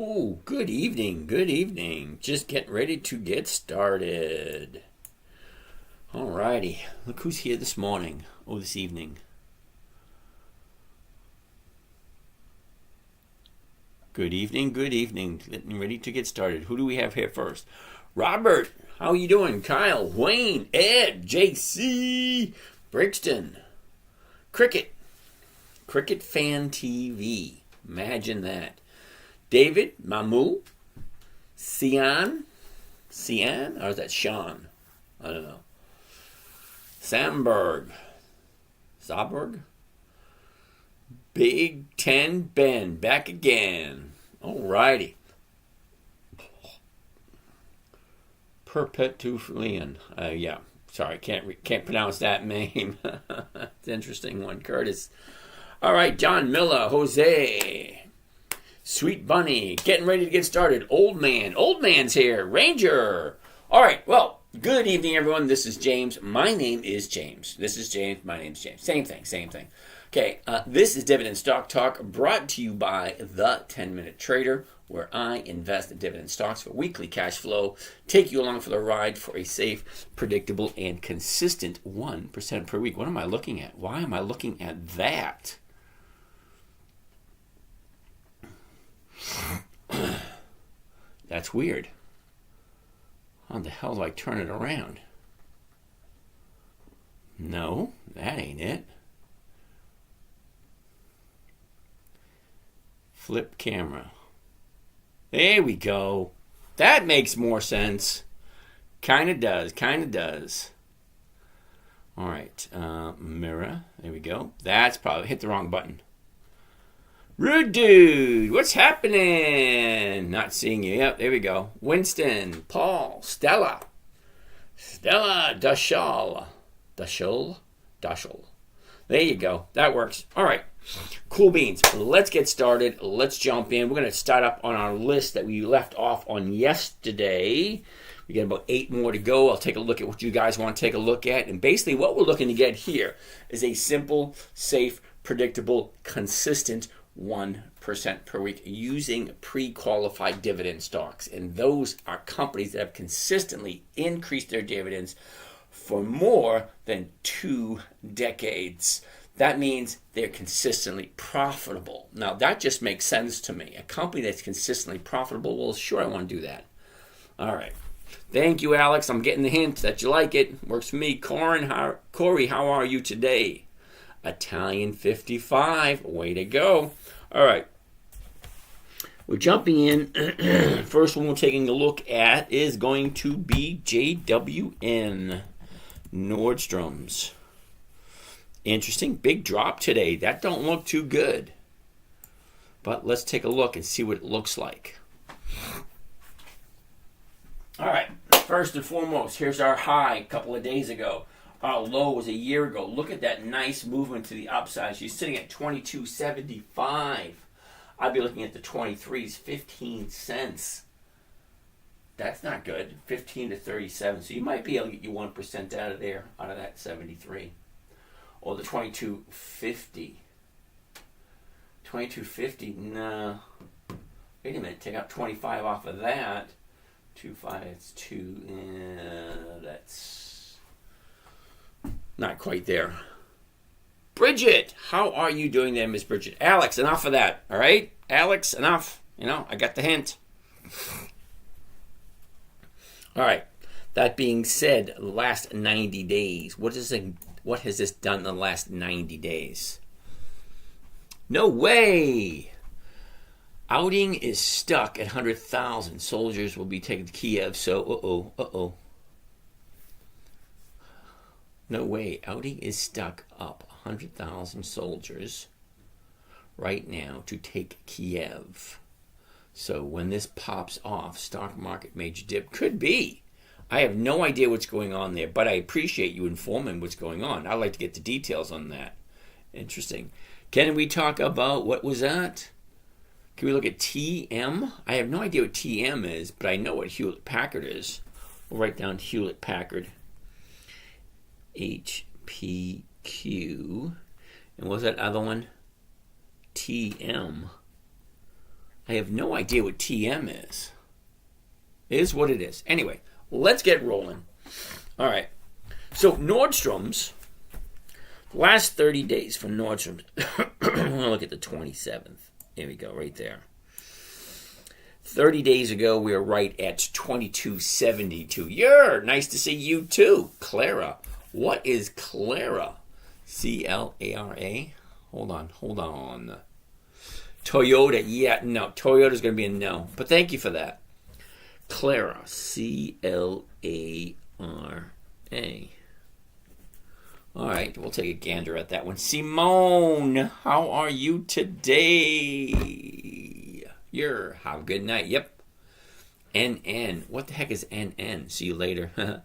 Oh, good evening, good evening. Just getting ready to get started. Alrighty, look who's here this morning, or this evening. Good evening, good evening. Getting ready to get started. Who do we have here first? Robert, how you doing? Kyle, Wayne, Ed, JC, Brixton, Cricket Fan TV. Imagine that. David, Mamu, Cian, or is that Sean? I don't know. Samberg, Zaberg, Big Ten Ben, back again. Alrighty. Perpetualian. Yeah, sorry, can't pronounce that name. It's an interesting one. Curtis. All right, John Miller, Jose. Sweet Bunny, getting ready to get started. Old man's here. Ranger. All right, well, good evening, everyone. This is James. My name is James. This is James. My name is James. Same thing. Okay, this is Dividend Stock Talk, brought to you by The 10-Minute Trader, where I invest in dividend stocks for weekly cash flow, take you along for the ride for a safe, predictable, and consistent 1% per week. What am I looking at? Why am I looking at that? That's weird. How the hell do I turn it around? No, that ain't it. Flip camera. There we go. That makes more sense. Kinda does. All right, mirror. There we go. That's probably hit the wrong button. Rude dude, what's happening? Not seeing you. Yep, there we go. Winston, Paul, Stella, Dashal. There you go. That works. All right. Cool beans. Let's get started. Let's jump in. We're going to start up on our list that we left off on yesterday. We got about 8 more to go. I'll take a look at what you guys want to take a look at. And basically what we're looking to get here is a simple, safe, predictable, consistent 1% per week using pre-qualified dividend stocks. And those are companies that have consistently increased their dividends for more than 2 decades. That means they're consistently profitable. Now, that just makes sense to me. A company that's consistently profitable, well, sure, I want to do that. All right. Thank you, Alex. I'm getting the hint that you like it. Works for me. Corey, how are you today? Italian 55. Way to go. All right. We're jumping in. First one we're taking a look at is going to be JWN. Nordstrom's. Interesting. Big drop today. That don't look too good. But let's take a look and see what it looks like. All right. First and foremost, here's our high a couple of days ago. Our low was a year ago. Look at that nice movement to the upside. She's sitting at $22.75. I'd be looking at the 23s, 15 cents. That's not good. 15 to 37. So you might be able to get you 1% out of there, out of that 73. Or the 22.50. 22.50, no. Wait a minute, take out 25 off of that. 2.5, it's 2. That's not quite there. Bridget, how are you doing there, Miss Bridget? Alex, enough of that, all right? Alex, enough. I got the hint. All right. That being said, last 90 days, what has this done in the last 90 days? No way! Outing is stuck at 100,000. Soldiers will be taken to Kiev, so uh-oh. No way. Outing is stuck up 100,000 soldiers right now to take Kiev. So when this pops off, stock market major dip. Could be. I have no idea what's going on there, but I appreciate you informing what's going on. I'd like to get the details on that. Interesting. Can we talk about, what was that? Can we look at TM? I have no idea what TM is, but I know what Hewlett-Packard is. We'll write down Hewlett-Packard. HPQ. And what was that other one? TM. I have no idea what TM is. It is what it is. Anyway, let's get rolling. All right. So Nordstrom's, last 30 days for Nordstrom's. I'm going to look at the 27th. Here we go, right there. 30 days ago, we were right at 22.72. Nice to see you too, Clara. What is Clara? C-L-A-R-A? Hold on. Toyota, yeah, no. Toyota's going to be a no. But thank you for that. Clara, C-L-A-R-A. All right, we'll take a gander at that one. Simone, how are you today? Have a good night. Yep. NN. What the heck is NN? See you later.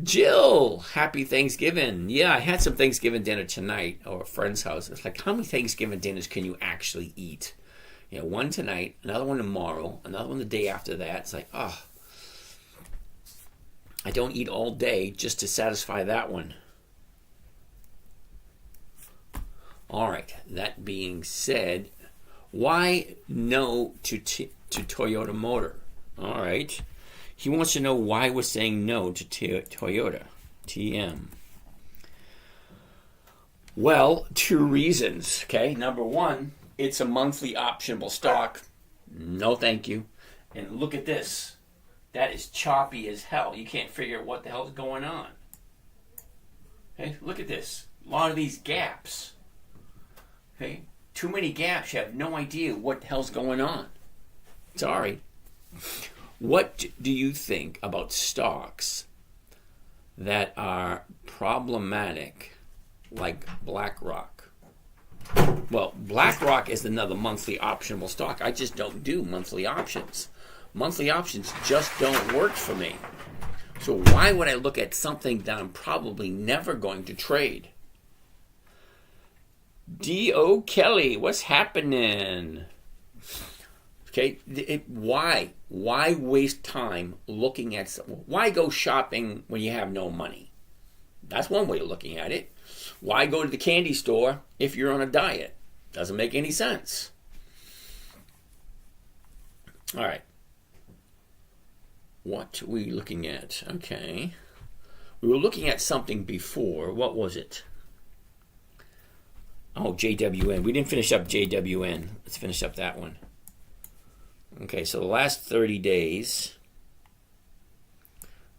Jill, happy Thanksgiving. Yeah, I had some Thanksgiving dinner tonight or a friend's house. It's like, how many Thanksgiving dinners can you actually eat? You know, one tonight, another one tomorrow, another one the day after that. It's like, I don't eat all day just to satisfy that one. All right, that being said, why no to Toyota Motor? All right. He wants to know why we're saying no to Toyota, TM. Well, two reasons, okay? Number one, it's a monthly optionable stock. No, thank you. And look at this. That is choppy as hell. You can't figure out what the hell is going on. Okay, look at this. A lot of these gaps. Okay, too many gaps. You have no idea what the hell's going on. Sorry. What do you think about stocks that are problematic, like BlackRock? Well, BlackRock is another monthly optionable stock. I just don't do monthly options. Monthly options just don't work for me. So why would I look at something that I'm probably never going to trade? D.O. Kelly, what's happening? Okay, why? Why waste time looking at... Why go shopping when you have no money? That's one way of looking at it. Why go to the candy store if you're on a diet? Doesn't make any sense. All right. What are we looking at? Okay. We were looking at something before. What was it? Oh, JWN. We didn't finish up JWN. Let's finish up that one. Okay, so the last 30 days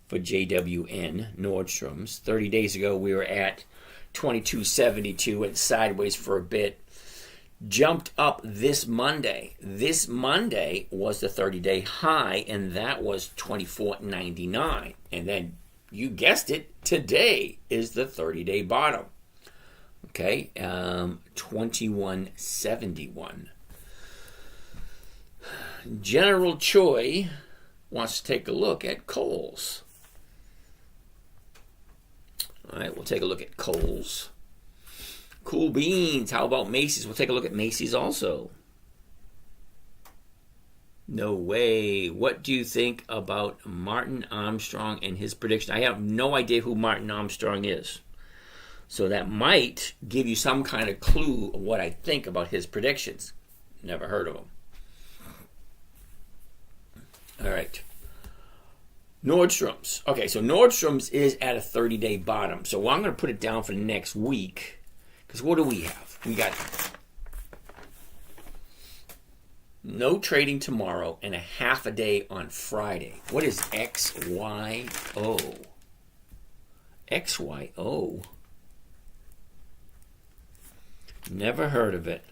for JWN, Nordstrom's. 30 days ago, we were at 22.72, went sideways for a bit. Jumped up this Monday. This Monday was the 30-day high, and that was 24.99. And then, you guessed it, today is the 30-day bottom. Okay, 21.71. General Choi wants to take a look at Kohl's. All right, we'll take a look at Kohl's. Cool beans. How about Macy's? We'll take a look at Macy's also. No way. What do you think about Martin Armstrong and his prediction? I have no idea who Martin Armstrong is. So that might give you some kind of clue of what I think about his predictions. Never heard of him. All right. Nordstrom's. Okay, so Nordstrom's is at a 30-day bottom. So I'm going to put it down for next week. Because what do we have? We got no trading tomorrow and a half a day on Friday. What is XYO? XYO? Never heard of it.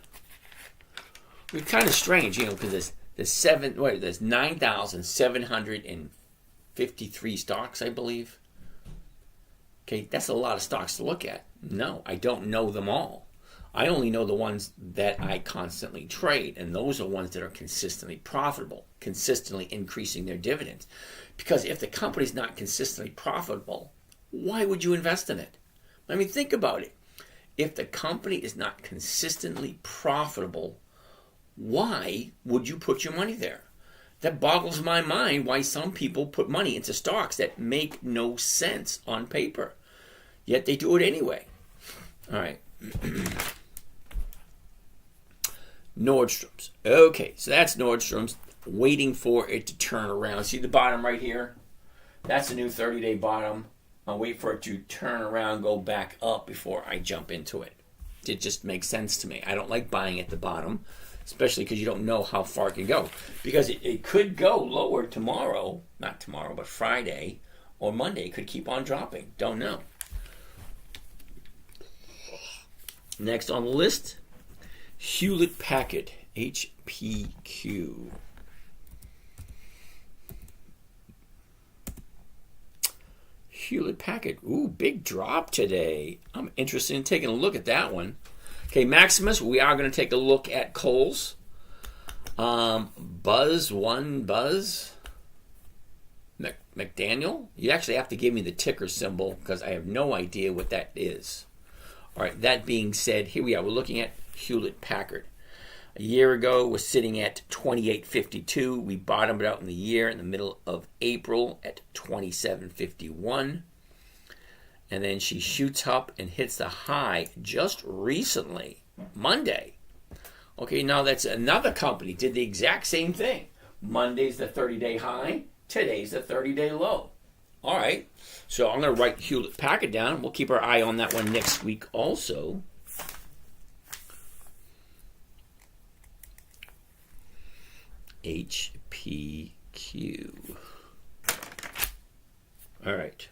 It's kind of strange, because there's 9,753 stocks, I believe. Okay, that's a lot of stocks to look at. No, I don't know them all. I only know the ones that I constantly trade, and those are ones that are consistently profitable, consistently increasing their dividends. Because if the company's not consistently profitable, why would you invest in it? I mean, think about it. If the company is not consistently profitable, why would you put your money there? That boggles my mind why some people put money into stocks that make no sense on paper. Yet they do it anyway. All right. Nordstrom's. Okay, so that's Nordstrom's. Waiting for it to turn around. See the bottom right here? That's the new 30-day bottom. I'll wait for it to turn around, go back up before I jump into it. It just makes sense to me. I don't like buying at the bottom, especially because you don't know how far it can go. Because it could go lower tomorrow, not tomorrow, but Friday or Monday. It could keep on dropping. Don't know. Next on the list, Hewlett Packard, HPQ. Hewlett Packard. Ooh, big drop today. I'm interested in taking a look at that one. Okay, Maximus, we are going to take a look at Kohl's. Buzz. McDaniel. You actually have to give me the ticker symbol because I have no idea what that is. All right, that being said, here we are. We're looking at Hewlett Packard. A year ago, we're sitting at 28.52. We bottomed out in the year in the middle of April at 27.51. And then she shoots up and hits the high just recently, Monday. Okay, now that's another company did the exact same thing. Monday's the 30-day high. Today's the 30-day low. All right, so I'm going to write Hewlett Packard down. We'll keep our eye on that one next week also. HPQ. All right.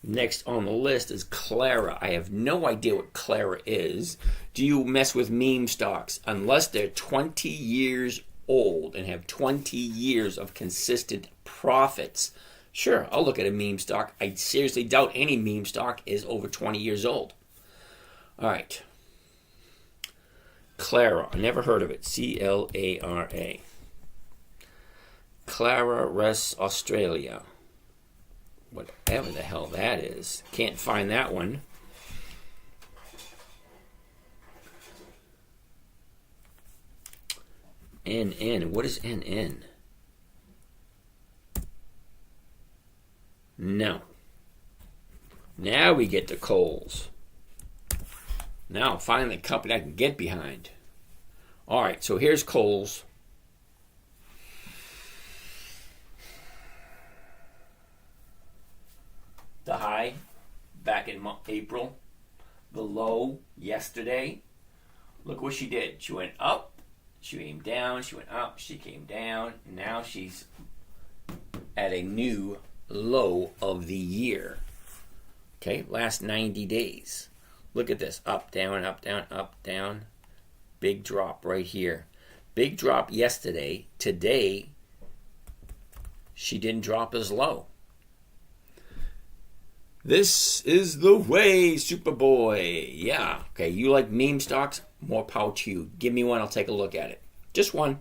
Next on the list is Clara. I have no idea what Clara is. Do you mess with meme stocks? Unless they're 20 years old and have 20 years of consistent profits. Sure, I'll look at a meme stock. I seriously doubt any meme stock is over 20 years old. All right. Clara. I never heard of it. C-L-A-R-A. Clara Res Australia. Whatever the hell that is. Can't find that one. NN. What is NN? No. Now we get to Kohl's. Now finally a company I can get behind. All right, so here's Kohl's. The high back in April. The low yesterday. Look what she did. She went up. She came down. She went up. She came down. Now she's at a new low of the year. Okay, last 90 days. Look at this. Up, down, up, down, up, down. Big drop right here. Big drop yesterday. Today, she didn't drop as low. This is the way, Superboy. Yeah. Okay, you like meme stocks? More power to you. Give me one. I'll take a look at it. Just one.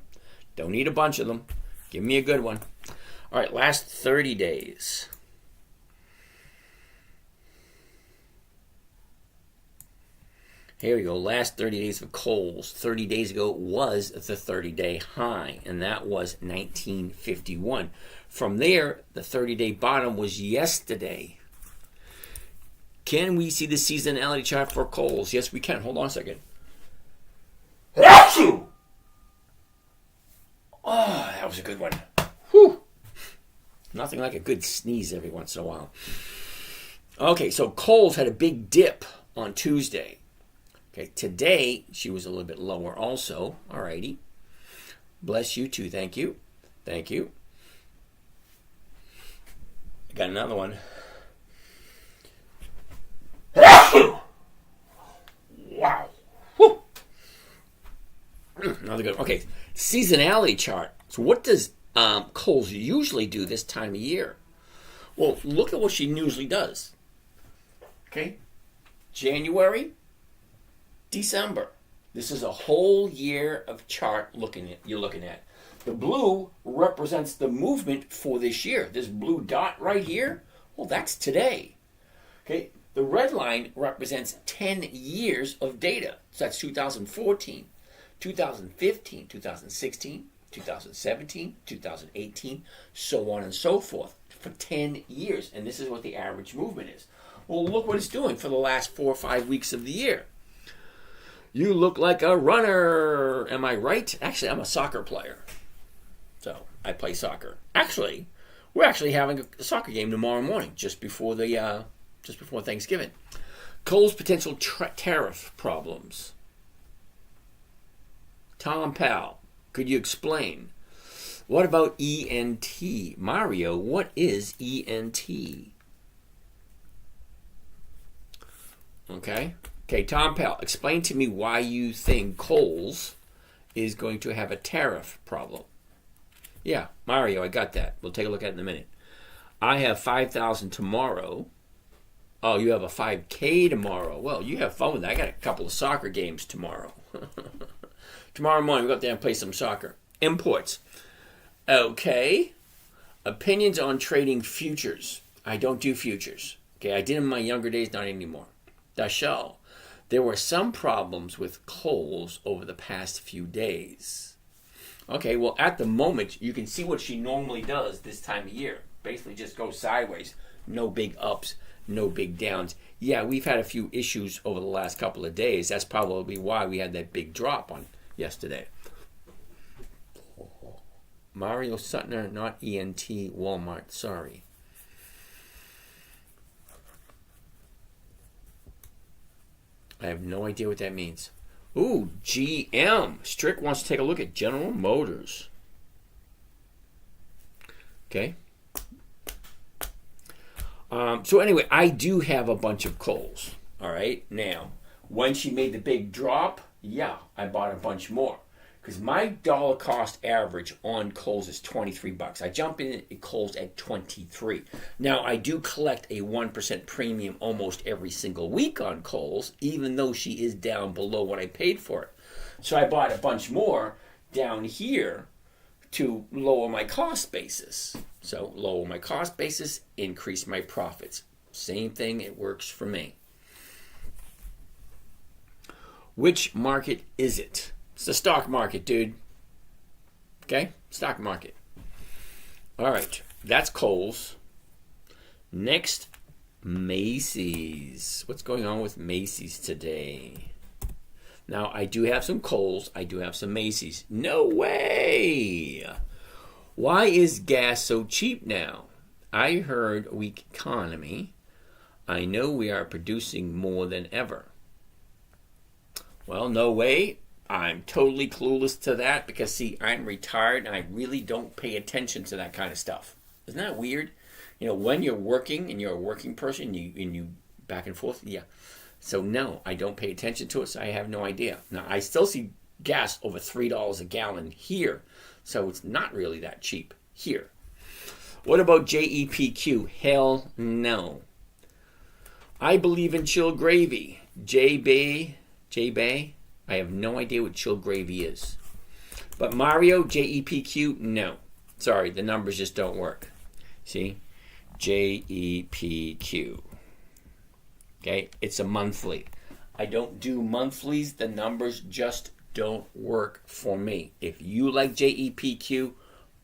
Don't need a bunch of them. Give me a good one. All right, last 30 days. Here we go. Last 30 days of Kohl's. 30 days ago was the 30-day high, and that was 1951. From there, the 30-day bottom was yesterday. Can we see the seasonality chart for Kohl's? Yes, we can. Hold on a second. Oh, that was a good one. Whew. Nothing like a good sneeze every once in a while. Okay, so Kohl's had a big dip on Tuesday. Okay, today she was a little bit lower also. All righty. Bless you too. Thank you. Thank you. I got another one. Wow. Whew. Another good one. Okay, seasonality chart. So what does Kohl's usually do this time of year? Well, look at what she usually does. Okay, January, December. This is a whole year of chart you're looking at. The blue represents the movement for this year. This blue dot right here, well, that's today. Okay, the red line represents 10 years of data. So that's 2014, 2015, 2016, 2017, 2018, so on and so forth for 10 years. And this is what the average movement is. Well, look what it's doing for the last 4 or 5 weeks of the year. You look like a runner. Am I right? Actually, I'm a soccer player. So I play soccer. Actually, we're actually having a soccer game tomorrow morning, just before Thanksgiving. Kohl's potential tariff problems. Tom Powell, could you explain? What about ENT? Mario, what is ENT? Okay, Tom Powell, explain to me why you think Kohl's is going to have a tariff problem. Yeah, Mario, I got that. We'll take a look at it in a minute. I have 5,000 tomorrow. Oh, you have a 5K tomorrow. Well, you have fun with that. I got a couple of soccer games tomorrow. Tomorrow morning, we'll go up there and play some soccer. Imports. Okay. Opinions on trading futures. I don't do futures. Okay, I did in my younger days, not anymore. Dashell. There were some problems with Kohl's over the past few days. Okay, well, at the moment, you can see what she normally does this time of year. Basically just go sideways. No big ups, no big downs. Yeah, we've had a few issues over the last couple of days. That's probably why we had that big drop on yesterday. Mario Sutner, not ENT, Walmart. Sorry. I have no idea what that means. Ooh, GM. Strick wants to take a look at General Motors. Okay. So anyway, I do have a bunch of Kohl's. All right. Now, when she made the big drop, yeah, I bought a bunch more. Because my dollar cost average on Kohl's is $23. I jump in at Kohl's at 23. Now, I do collect a 1% premium almost every single week on Kohl's, even though she is down below what I paid for it. So I bought a bunch more down here to lower my cost basis. So lower my cost basis, increase my profits. Same thing, it works for me. Which market is it? It's the stock market, dude. Okay? Stock market. All right. That's Kohl's. Next, Macy's. What's going on with Macy's today? Now, I do have some Kohl's. I do have some Macy's. No way! Why is gas so cheap now? I heard weak economy. I know we are producing more than ever. Well, no way. I'm totally clueless to that because, see, I'm retired and I really don't pay attention to that kind of stuff. Isn't that weird? You know, when you're working and you're a working person and you back and forth, yeah. So, no, I don't pay attention to it, so I have no idea. Now, I still see gas over $3 a gallon here, so it's not really that cheap here. What about JEPQ? Hell no. I believe in chilled gravy. J-Bay, I have no idea what chilled gravy is. But Mario, JEPQ, no. Sorry, the numbers just don't work. See? JEPQ. Okay? It's a monthly. I don't do monthlies. The numbers just don't work for me. If you like JEPQ,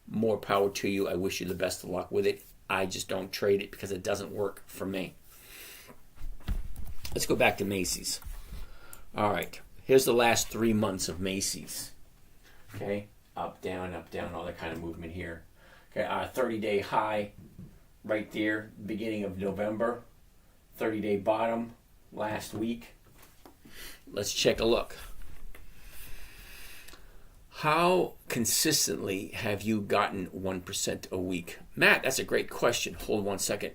more power to you. I wish you the best of luck with it. I just don't trade it because it doesn't work for me. Let's go back to Macy's. All right. Here's the last 3 months of Macy's. Okay, up, down, all that kind of movement here. Okay, 30-day high right there, beginning of November. 30-day bottom last week. Let's check a look. How consistently have you gotten 1% a week? Matt, that's a great question. Hold 1 second.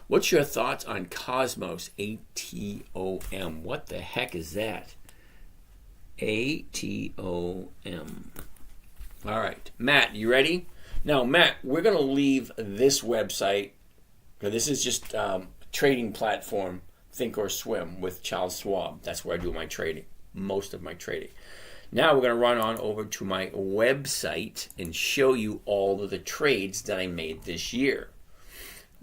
What's your thoughts on Cosmos, ATOM? What the heck is that? ATOM. All right. Matt, you ready? Now, Matt, we're going to leave this website. This is just trading platform, Thinkorswim with Charles Schwab. That's where I do my trading, most of my trading. Now we're going to run on over to my website and show you all of the trades that I made this year.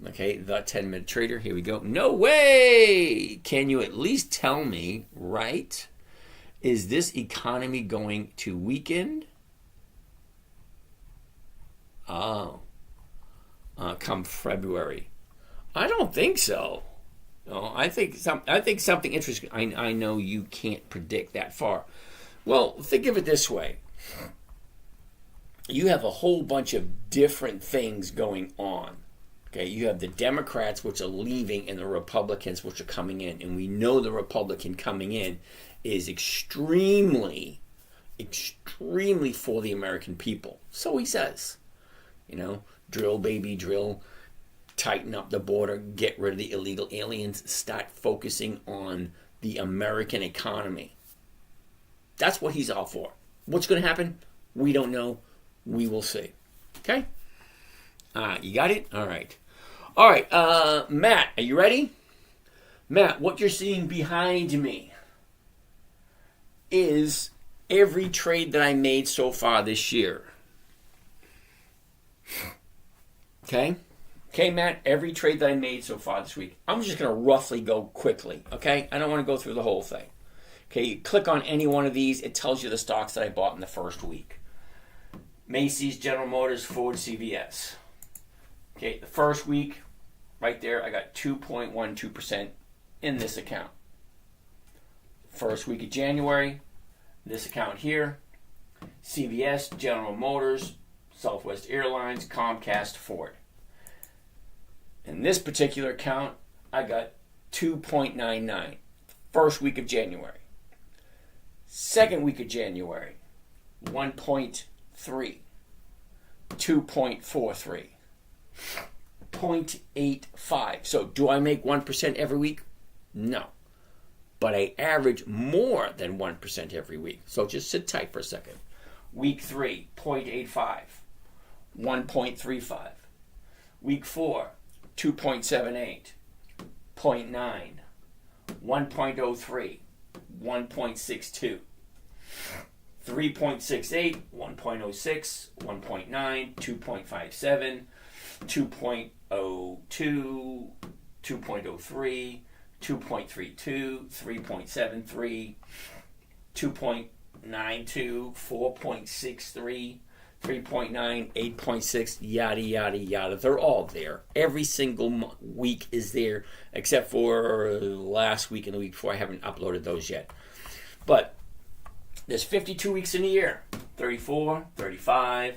Okay, the 10-minute trader. Here we go. No way! Can you at least tell me, right? Is this economy going to weaken? Oh. Come February. I don't think so. No, I think something interesting. I know you can't predict that far. Well, think of it this way. You have a whole bunch of different things going on. Okay, you have the Democrats, which are leaving, and the Republicans, which are coming in. And we know the Republican coming in is extremely for the American people. So he says, drill, baby, drill, tighten up the border, get rid of the illegal aliens, start focusing on the American economy. That's what he's all for. What's going to happen? We don't know. We will see. Okay? You got it? All right. All right, Matt, are you ready? Matt, what you're seeing behind me is every trade that I made so far this year. Okay? Okay, Matt, every trade that I made so far this week. I'm just going to roughly go quickly, okay? I don't want to go through the whole thing. Okay, you click on any one of these, it tells you the stocks that I bought in the first week. Macy's, General Motors, Ford, CVS. Okay, the first week, right there, I got 2.12% in this account. First week of January, this account here, CVS, General Motors, Southwest Airlines, Comcast, Ford. In this particular account, I got 2.99. First week of January. Second week of January, 1.3. 2.43. 0.85. So do I make 1% every week? No. But I average more than 1% every week. So just sit tight for a second. Week 3, 0.85. 1.35. Week 4, 2.78. 0.9. 1.03. 1.62. 3.68, 1.06, 1.9, 2.57, 2.02, 2.03, 2.32, 3.73, 2.92, 4.63, 3.9, 8.6, yada, yada, yada. They're all there. Every single week is there, except for last week and the week before. I haven't uploaded those yet. But there's 52 weeks in a year. 34, 35,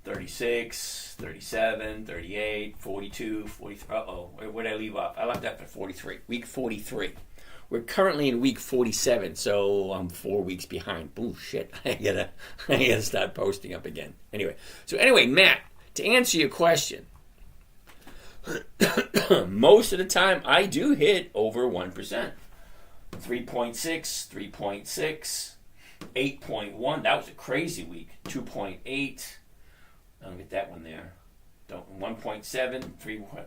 36, 37, 38, 42, 43. Uh-oh, where did I leave off? I left that for 43. Week 43. We're currently in week 47, so I'm 4 weeks behind. Oh, shit. I gotta start posting up again. Anyway, Matt, to answer your question, most of the time I do hit over 1%. 3.6, 3.6. 8.1, that was a crazy week. 2.8, I don't get that one there. 1.7, 3.1,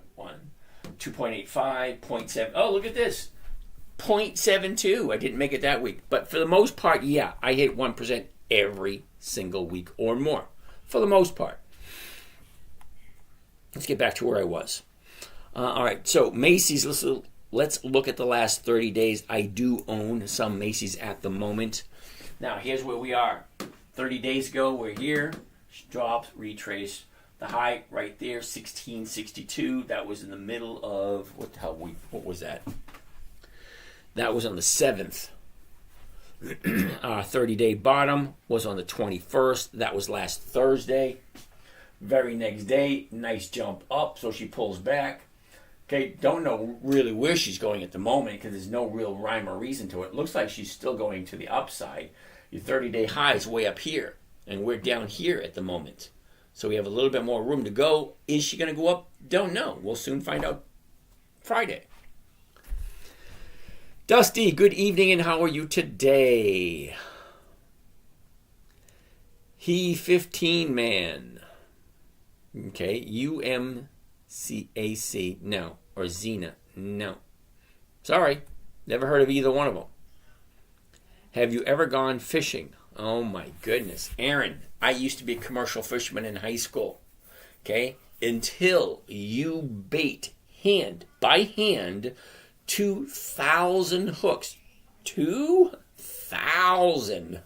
2.85, 0.7. Oh, look at this. 0.72. I didn't make it that week. But for the most part, yeah, I hit 1% every single week or more. For the most part. Let's get back to where I was. All right, so Macy's, let's look at the last 30 days. I do own some Macy's at the moment. Now, here's where we are. 30 days ago, we're here. Drops, retrace. The high right there, 1662. That was in the middle of, what the hell week? What was that? That was on the 7th. 30-day bottom was on the 21st. That was last Thursday. Very next day, nice jump up. So she pulls back. Okay, don't know really where she's going at the moment because there's no real rhyme or reason to it. Looks like she's still going to the upside. Your 30-day high is way up here, and we're down here at the moment. So we have a little bit more room to go. Is she going to go up? Don't know. We'll soon find out Friday. Dusty, good evening, and how are you today? He 15 man. Okay, UMCAC, no. Or Xena, no. Sorry, never heard of either one of them. Have you ever gone fishing? Oh my goodness. Aaron, I used to be a commercial fisherman in high school. Okay? Until you bait by hand 2,000 hooks. 2,000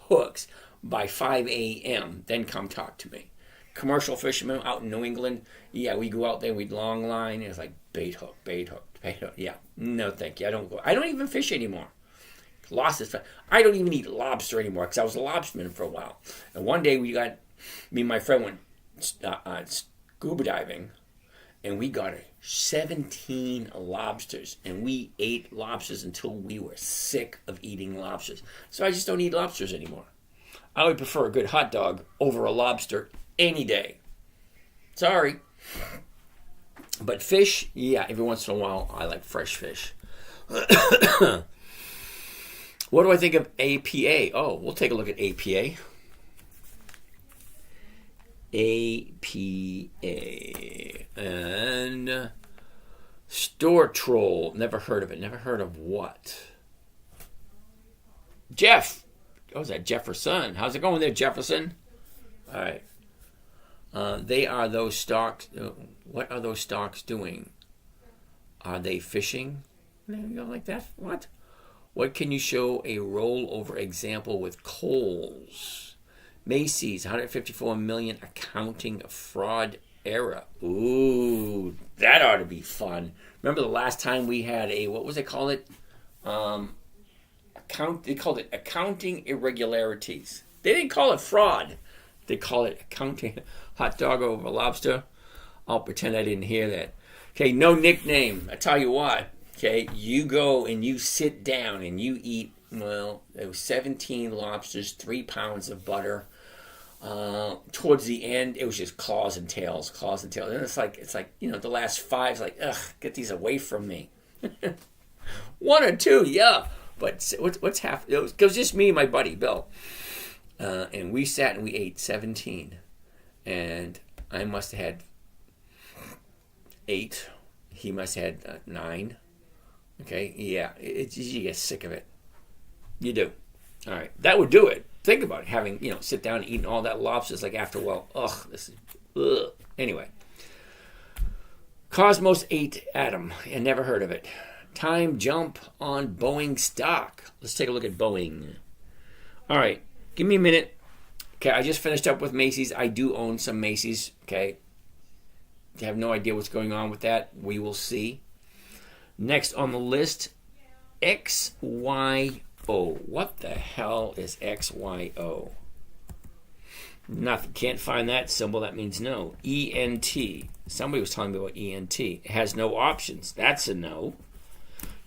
hooks by 5 a.m. Then come talk to me. Commercial fishermen out in New England, yeah, we go out there, we'd long line, and it's like bait hook, Yeah, no, thank you. I don't even fish anymore. Lost this. I don't even eat lobster anymore because I was a lobsterman for a while. And one day me and my friend went scuba diving, and we got 17 lobsters, and we ate lobsters until we were sick of eating lobsters. So I just don't eat lobsters anymore. I would prefer a good hot dog over a lobster any day. Sorry. But fish, yeah, every once in a while, I like fresh fish. What do I think of APA? Oh, we'll take a look at APA. APA. And Store Troll. Never heard of it. Never heard of what? Jeff. Oh, is that Jefferson? How's it going there, Jefferson? All right. They are those stocks. What are those stocks doing? Are they fishing? There you go, like that. What? What can you show a rollover example with Kohl's? Macy's, 154 million accounting fraud error. Ooh, that ought to be fun. Remember the last time we had what was it called? They called it accounting irregularities. They didn't call it fraud. They call it accounting. Hot dog over lobster. I'll pretend I didn't hear that. Okay, no nickname. I tell you what. Okay, you go and you sit down and you eat, well, it was 17 lobsters, 3 pounds of butter. Towards the end, it was just claws and tails. And it's like the last 5 is like, ugh, get these away from me. 1 or 2, yeah. But what's happening? It was just me and my buddy, Bill. And we sat and we ate 17. And I must have had 8. He must have had 9. Okay, yeah, you get sick of it. You do. All right, that would do it. Think about it, having, sit down and eating all that lobster. It's like after a while, this is, ugh. Anyway. Cosmos 8 Atom, and never heard of it. Time jump on Boeing stock. Let's take a look at Boeing. All right, give me a minute. Okay, I just finished up with Macy's. I do own some Macy's, okay? I have no idea what's going on with that. We will see. Next on the list, XYO. What the hell is XYO? Nothing. Can't find that symbol. That means no. ENT. Somebody was telling me about ENT. It has no options. That's a no.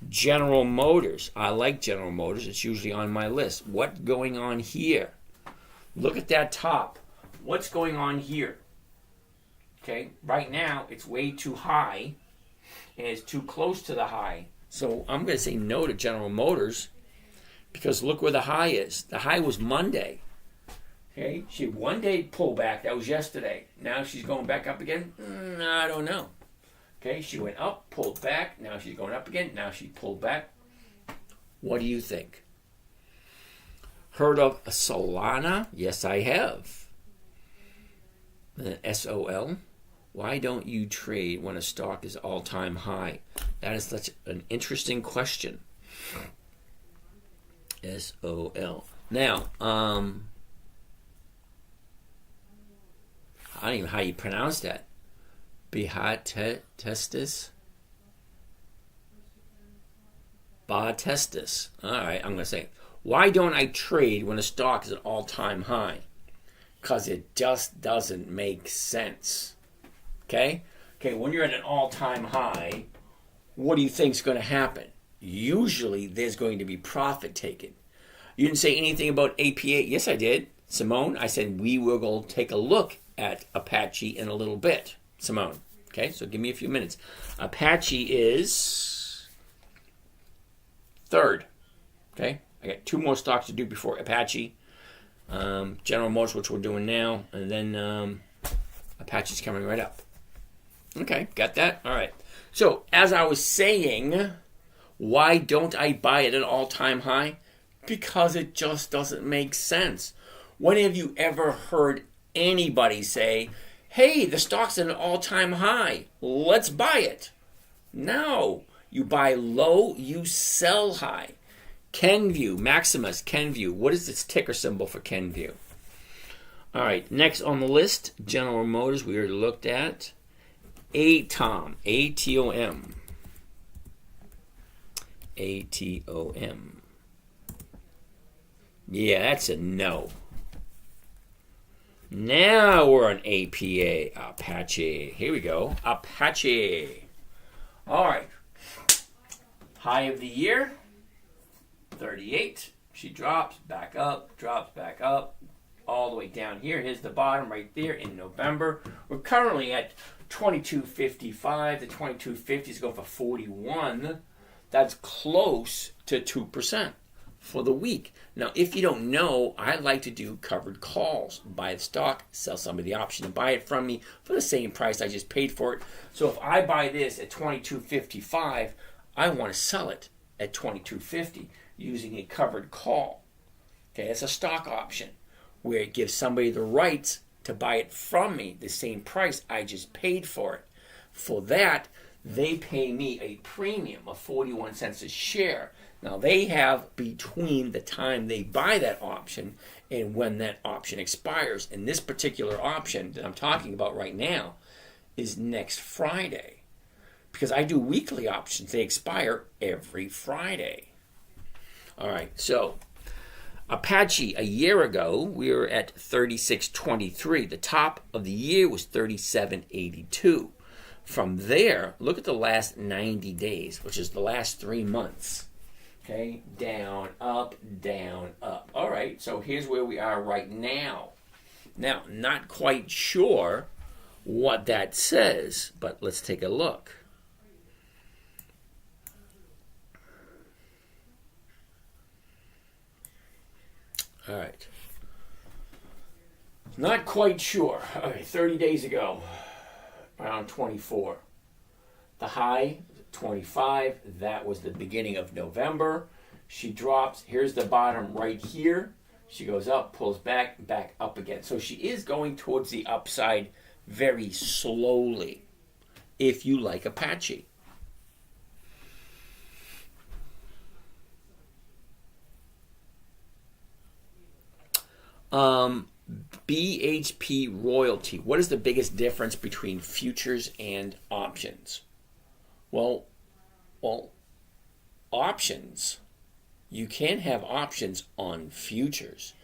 General Motors. I like General Motors. It's usually on my list. What's going on here? Look at that top. What's going on here? Okay, right now it's way too high. And it's too close to the high. So I'm going to say no to General Motors because look where the high is. The high was Monday. Okay, she had 1 day pullback. That was yesterday. Now she's going back up again? I don't know. Okay, she went up, pulled back. Now she's going up again. Now she pulled back. What do you think? Heard of Solana? Yes, I have. SOL. Why don't you trade when a stock is all-time high? That is such an interesting question. SOL. Now, I don't even know how you pronounce that. Bahatestis? Bahatestis. All right, I'm going to say, why don't I trade when a stock is at all-time high? Because it just doesn't make sense. Okay, when you're at an all-time high, what do you think is going to happen? Usually, there's going to be profit taken. You didn't say anything about APA. Yes, I did. Simone, I said we will go take a look at Apache in a little bit. Simone, okay, so give me a few minutes. Apache is 3rd. Okay, I got 2 more stocks to do before Apache. General Motors, which we're doing now, and then Apache's coming right up. Okay, got that? All right. So, as I was saying, why don't I buy it at an all-time high? Because it just doesn't make sense. When have you ever heard anybody say, hey, the stock's at an all-time high, let's buy it? No. You buy low, you sell high. Kenvue, Maximus, Kenvue. What is its ticker symbol for Kenvue? All right, next on the list, General Motors, we already looked at. ATOM, ATOM. ATOM. Yeah, that's a no. Now we're on APA. Apache. Here we go. Apache. All right. High of the year, 38. She drops back up, all the way down here. Here's the bottom right there in November. We're currently at 22.55. The 22.50s go for 41. That's close to 2% for the week. Now, if you don't know, I like to do covered calls. Buy the stock, sell somebody the option to buy it from me for the same price I just paid for it. So if I buy this at 22.55, I want to sell it at 22.50 using a covered call. Okay, it's a stock option where it gives somebody the rights to buy it from me the same price I just paid for it. For that, they pay me a premium of 41 cents a share. Now, they have between the time they buy that option and when that option expires. And this particular option that I'm talking about right now is next Friday. Because I do weekly options. They expire every Friday. All right, so Apache, a year ago, we were at 36.23. The top of the year was 37.82. From there, look at the last 90 days, which is the last 3 months. Okay, down, up, down, up. All right, so here's where we are right now. Now, not quite sure what that says, but let's take a look. All right. Not quite sure. Okay, 30 days ago, around 24. The high, 25. That was the beginning of November. She drops. Here's the bottom right here. She goes up, pulls back, back up again. So she is going towards the upside very slowly, if you like Apache. BHP Royalty. What is the biggest difference between futures and options? Well, options. You can have options on futures.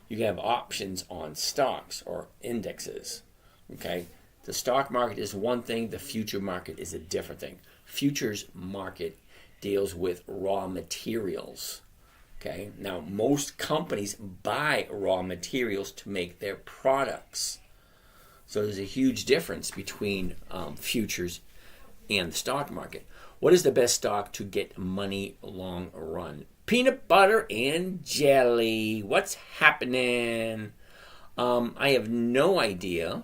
You can have options on stocks or indexes. Okay? The stock market is one thing, the future market is a different thing. Futures market deals with raw materials. Okay? Now, most companies buy raw materials to make their products. So there's a huge difference between futures and the stock market. What is the best stock to get money long run? Peanut butter and jelly. What's happening? I have no idea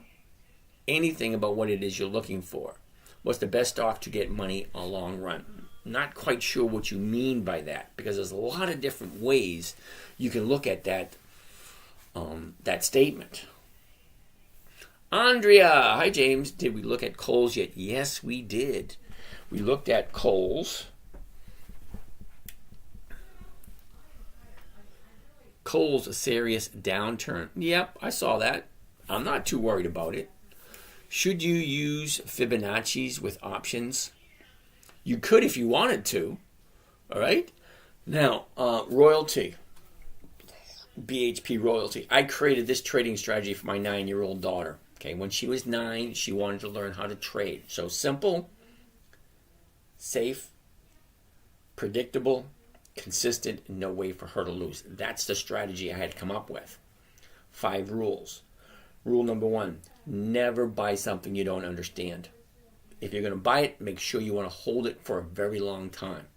anything about what it is you're looking for. What's the best stock to get money a long run? Not quite sure what you mean by that, because there's a lot of different ways you can look at that statement. Andrea, hi James. Did we look at Kohl's yet? Yes, we did. We looked at Kohl's. Kohl's a serious downturn. Yep, I saw that. I'm not too worried about it. Should you use Fibonacci's with options? You could if you wanted to. All right? Now, royalty. BHP Royalty. I created this trading strategy for my 9-year-old daughter. Okay, when she was 9, she wanted to learn how to trade. So simple, safe, predictable, consistent, no way for her to lose. That's the strategy I had to come up with. 5 rules. Rule number 1, never buy something you don't understand. If you're going to buy it, make sure you want to hold it for a very long time.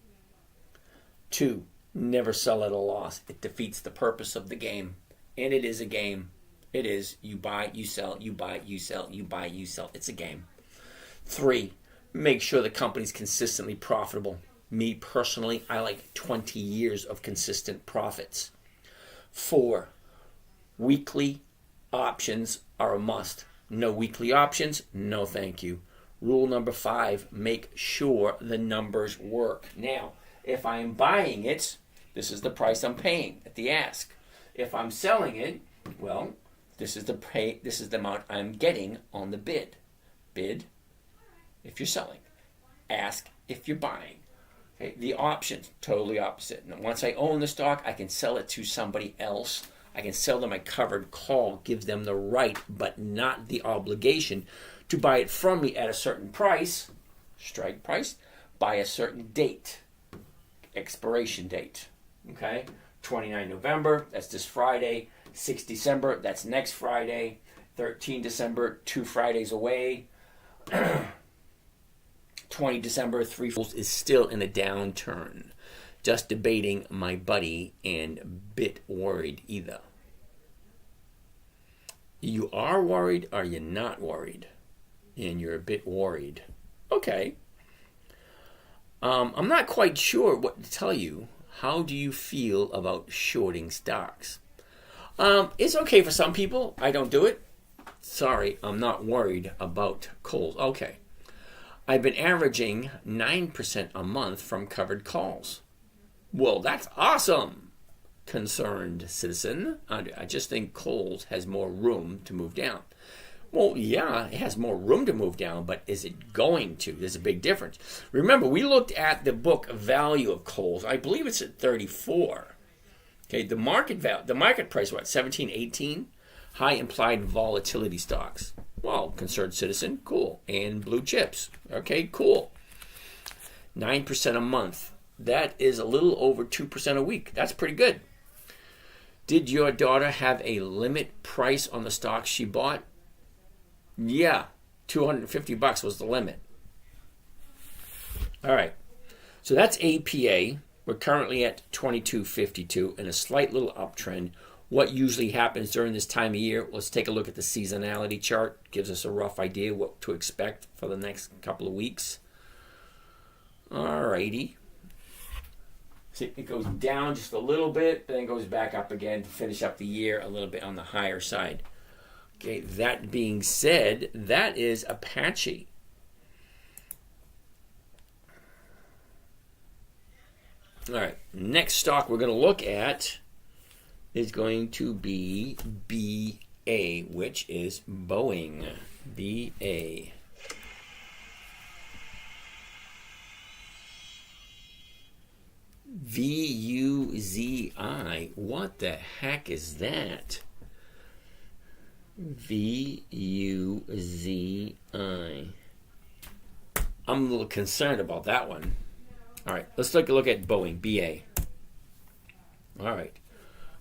2, never sell at a loss. It defeats the purpose of the game. And it is a game. It is. You buy, you sell, you buy, you sell, you buy, you sell. It's a game. 3, make sure the company's consistently profitable. Me personally, I like 20 years of consistent profits. 4, weekly options are a must. No weekly options? No thank you. Rule number 5, make sure the numbers work. Now, if I'm buying it, this is the price I'm paying at the ask. If I'm selling it, well, this is the amount I'm getting on the bid. Bid if you're selling. Ask if you're buying. Okay, the options, totally opposite. And once I own the stock, I can sell it to somebody else. I can sell them a covered call, gives them the right, but not the obligation to buy it from me at a certain price, strike price, by a certain date, expiration date. Okay, 29 November, that's this Friday. 6 December, that's next Friday. 13 December, 2 Fridays away. 20 December, 3 is still in a downturn. Just debating my buddy and bit worried either. You are worried or you're not worried? And you're a bit worried. Okay. I'm not quite sure what to tell you. How do you feel about shorting stocks? It's okay for some people. I don't do it. Sorry, I'm not worried about Kohl's. Okay. I've been averaging 9% a month from covered calls. Well, that's awesome, concerned citizen. I just think Kohl's has more room to move down. Well, yeah, it has more room to move down, but is it going to? There's a big difference. Remember, we looked at the book value of Kohl's. I believe it's at 34. Okay, the market price, what, 17, 18? High implied volatility stocks. Well, concerned citizen, cool. And blue chips. Okay, cool. 9% a month. That is a little over 2% a week. That's pretty good. Did your daughter have a limit price on the stocks she bought? Yeah, $250 was the limit. All right. So that's APA. We're currently at 22.52 in a slight little uptrend. What usually happens during this time of year? Let's take a look at the seasonality chart. Gives us a rough idea what to expect for the next couple of weeks. All righty. See, it goes down just a little bit, but then goes back up again to finish up the year a little bit on the higher side. Okay, that being said, that is Apache. All right, next stock we're going to look at is going to be BA, which is Boeing. BA. VUZI. What the heck is that? VUZI. I'm a little concerned about that one. All right, let's take a look at Boeing, BA. All right.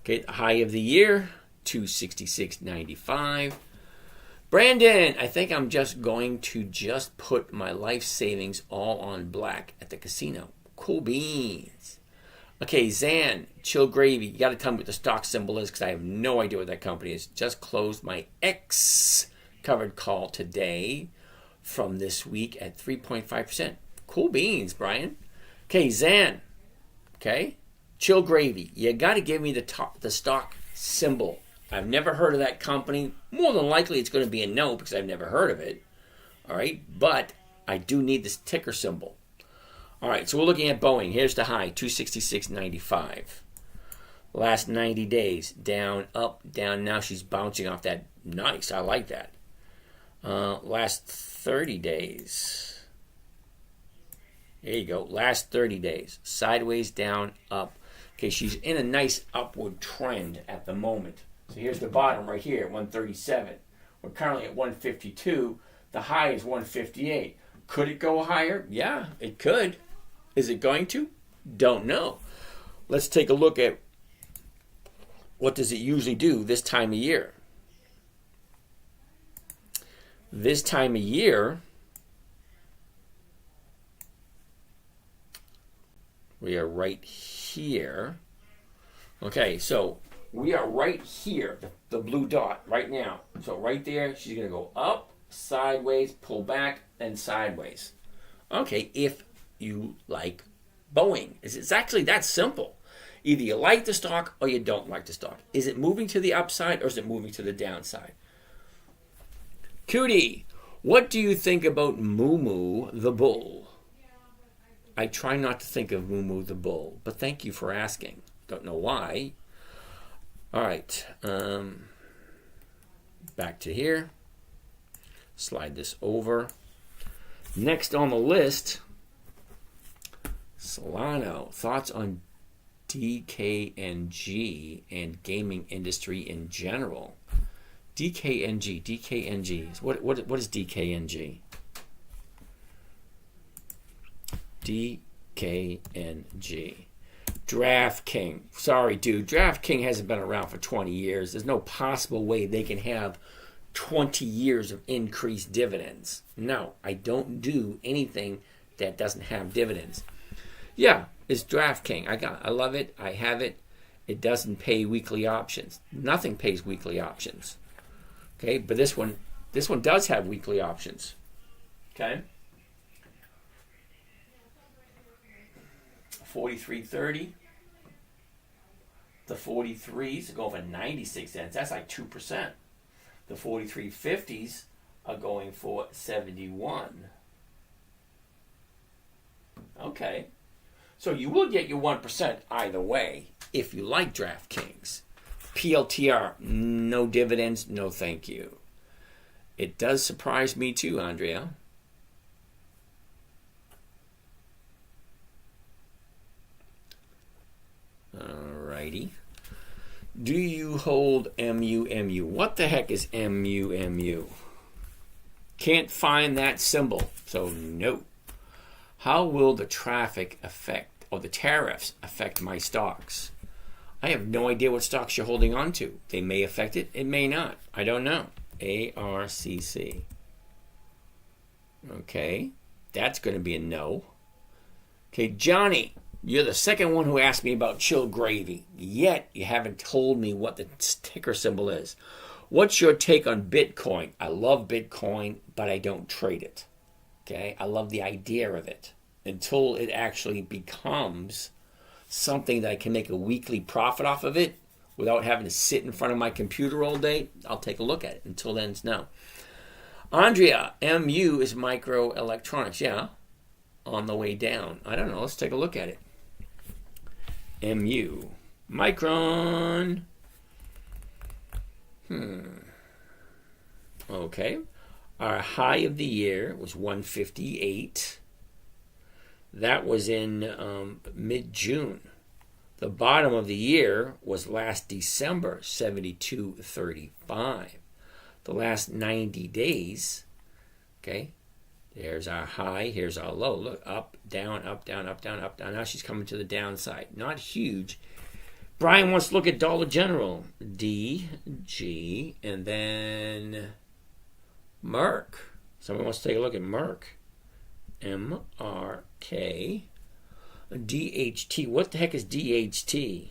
Okay, the high of the year, 266.95. Brandon, I think I'm just going to put my life savings all on black at the casino. Cool beans. Okay, Zan, Chill Gravy. You got to tell me what the stock symbol is because I have no idea what that company is. Just closed my X covered call today from this week at 3.5%. Cool beans, Brian. Okay, Zan. Okay, Chill Gravy. You got to give me the stock symbol. I've never heard of that company. More than likely, it's going to be a no because I've never heard of it. All right, but I do need this ticker symbol. All right, so we're looking at Boeing. Here's the high, 266.95. Last 90 days, down, up, down. Now she's bouncing off that. Nice, I like that. Last 30 days. There you go. Last 30 days. Sideways, down, up. Okay, she's in a nice upward trend at the moment. So here's the bottom right here, 137. We're currently at 152. The high is 158. Could it go higher? Yeah, it could. Is it going to? Don't know. Let's take a look at what does it usually do this time of year. This time of year, we are right here. Okay, so we are right here, the blue dot right now. So right there, she's going to go up, sideways, pull back, and sideways. Okay, if you like Boeing. It's actually that simple. Either you like the stock or you don't like the stock. Is it moving to the upside or is it moving to the downside? Cootie, what do you think about Moo Moo the Bull? I try not to think of Moo Moo the Bull, but thank you for asking. Don't know why. All right. Back to here. Slide this over. Next on the list, Solano, thoughts on DKNG and gaming industry in general. DKNG. What is DKNG? DKNG. DraftKings. Sorry, dude. DraftKings hasn't been around for 20 years. There's no possible way they can have 20 years of increased dividends. No, I don't do anything that doesn't have dividends. Yeah, it's DraftKings. I love it. I have it. It doesn't pay weekly options. Nothing pays weekly options. Okay, but this one does have weekly options. Okay. 43.30. The 43s go for 96 cents. That's like 2%. The 43.50s are going for 71. Okay. So you will get your 1% either way if you like DraftKings. PLTR, no dividends, no thank you. It does surprise me too, Andrea. Alrighty. Do you hold MUMU? What the heck is MUMU? Can't find that symbol, so no. How will the traffic affect, or the tariffs affect my stocks? I have no idea what stocks you're holding on to. They may affect it, it may not. I don't know. ARCC. Okay, that's going to be a no. Okay, Johnny, you're the second one who asked me about Chill Gravy, yet you haven't told me what the ticker symbol is. What's your take on Bitcoin? I love Bitcoin, but I don't trade it. Okay, I love the idea of it. Until it actually becomes something that I can make a weekly profit off of it without having to sit in front of my computer all day, I'll take a look at it. Until then, it's no. Andrea, MU is microelectronics. Yeah, on the way down. I don't know. Let's take a look at it. MU. Micron. Okay. Our high of the year was 158. That was in mid-June. The bottom of the year was last December, 72.35. The last 90 days, okay, there's our high, here's our low. Look, up, down, up, down, up, down, up, down. Now she's coming to the downside. Not huge. Brian wants to look at Dollar General. D, G, and then Merck. Someone wants to take a look at Merck. M-R-K. DHT. What the heck is DHT?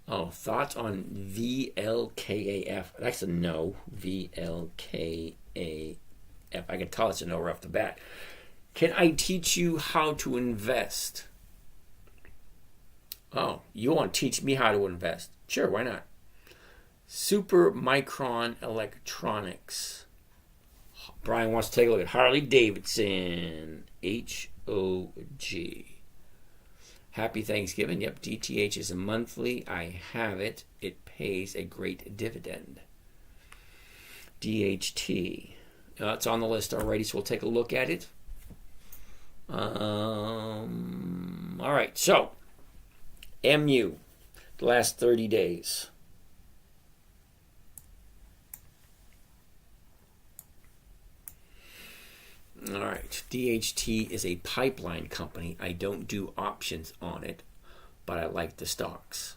Oh, thoughts on VLKAF? That's a no. VLKAF. I can tell it's a no right off the bat. Can I teach you how to invest? Oh, you want to teach me how to invest? Sure, why not? Super Micron Electronics. Brian wants to take a look at Harley Davidson. HOG. Happy Thanksgiving. Yep, DTH is a monthly. I have it. It pays a great dividend. DHT. It's on the list already, so we'll take a look at it. All right, so MU, the last 30 days. All right, DHT is a pipeline company. I don't do options on it, but I like the stocks.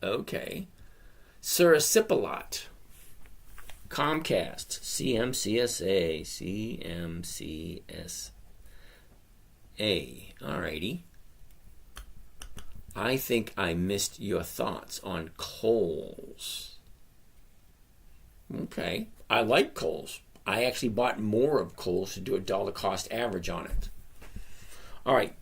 Okay. Suracipalot. Comcast. CMCSA. CMCSA. All righty. I think I missed your thoughts on Kohl's. Okay. I like Kohl's. I actually bought more of Kohl's to do a dollar cost average on it. All right.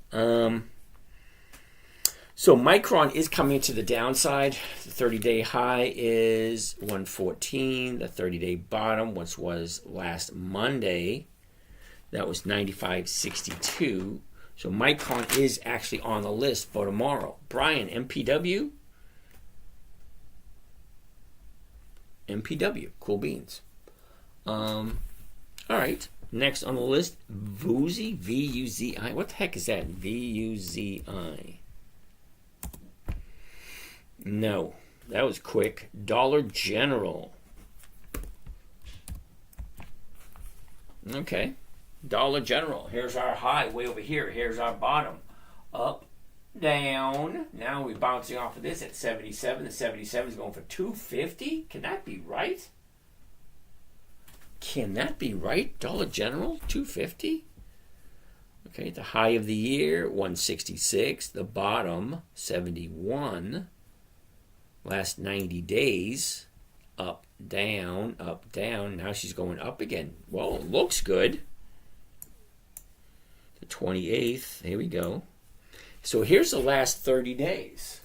So Micron is coming to the downside. The 30-day high is 114. The 30-day bottom, which was last Monday, that was 95.62. So Micron is actually on the list for tomorrow. Brian, MPW? MPW, cool beans. All right. Next on the list, Vuzi, V-U-Z-I. What the heck is that? V-U-Z-I. No, that was quick. Dollar General. Okay, Dollar General. Here's our high way over here. Here's our bottom. Up, down. Now we're bouncing off of this at 77. The 77 is going for 250. Can that be right? Can that be right? Dollar General, 250? Okay, the high of the year, 166. The bottom, 71. Last 90 days, up, down, up, down. Now she's going up again. Well, it looks good. The 28th, here we go. So here's the last 30 days.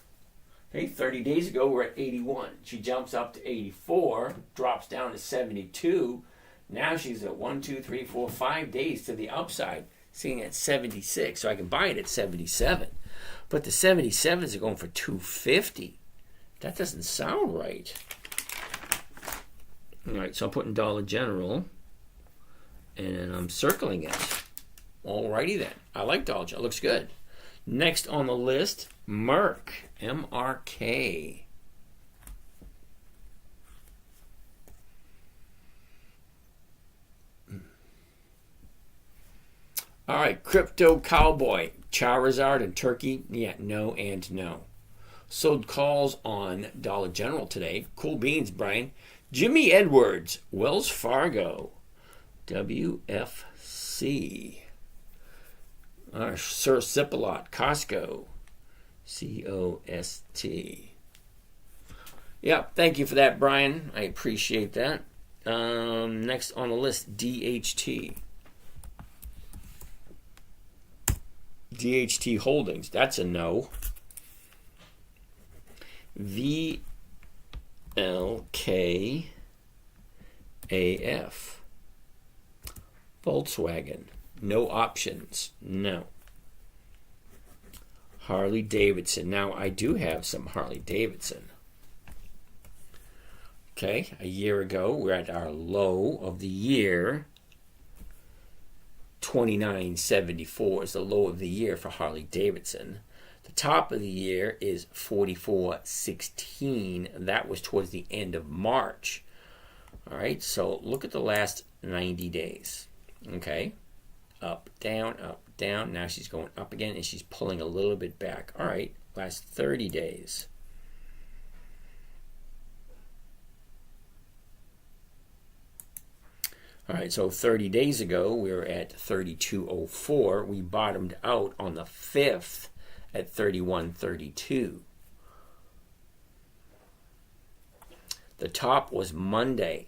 Okay, 30 days ago, we're at 81. She jumps up to 84, drops down to 72. Now she's at 1, 2, 3, 4, 5 days to the upside, sitting at 76. So I can buy it at 77. But the 77s are going for 250. That doesn't sound right. All right, so I'm putting Dollar General, and I'm circling it. Alrighty then. I like Dollar General. It looks good. Next on the list, Merck. M-R-K. All right, Crypto Cowboy. Charizard and Turkey. Yeah, no and no. Sold calls on Dollar General today. Cool beans, Brian. Jimmy Edwards, Wells Fargo, WFC. Sir Sipalot, Costco, COST. Yeah, thank you for that, Brian. I appreciate that. Next on the list, DHT. DHT Holdings, that's a no. VLKAF. Volkswagen. No options. No. Harley Davidson. Now, I do have some Harley Davidson. Okay, a year ago, we're at our low of the year. 29.74 is the low of the year for Harley Davidson. The top of the year is 44.16. That was towards the end of March. All right, so look at the last 90 days. Okay, up, down, up, down. Now she's going up again, and she's pulling a little bit back. All right, last 30 days. All right, so 30 days ago, we were at 32.04. We bottomed out on the 5th at 31.32. The top was Monday.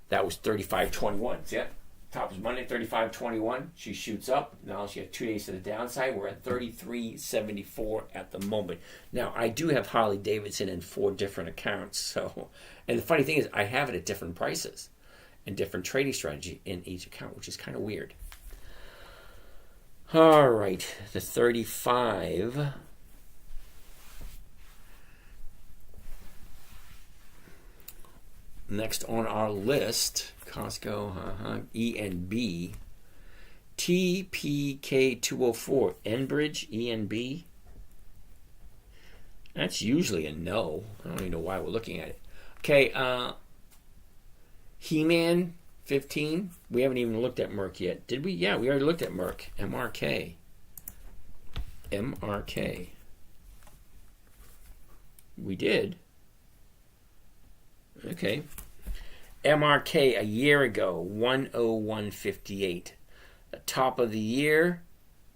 That was 35.21. See that? Top was Monday, 35.21. She shoots up. Now she has 2 days to the downside. We're at 33.74 at the moment. Now, I do have Harley Davidson in 4 different accounts. So, and the funny thing is, I have it at different prices and different trading strategy in each account, which is kind of weird. All right, the 35. Next on our list, Costco, ENB, TPK204, Enbridge, ENB. That's usually a no. I don't even know why we're looking at it. Okay, He-Man 15. We haven't even looked at Merck yet. Did we? Yeah, we already looked at Merck. MRK. MRK. We did. Okay. MRK a year ago, 101.58. The top of the year,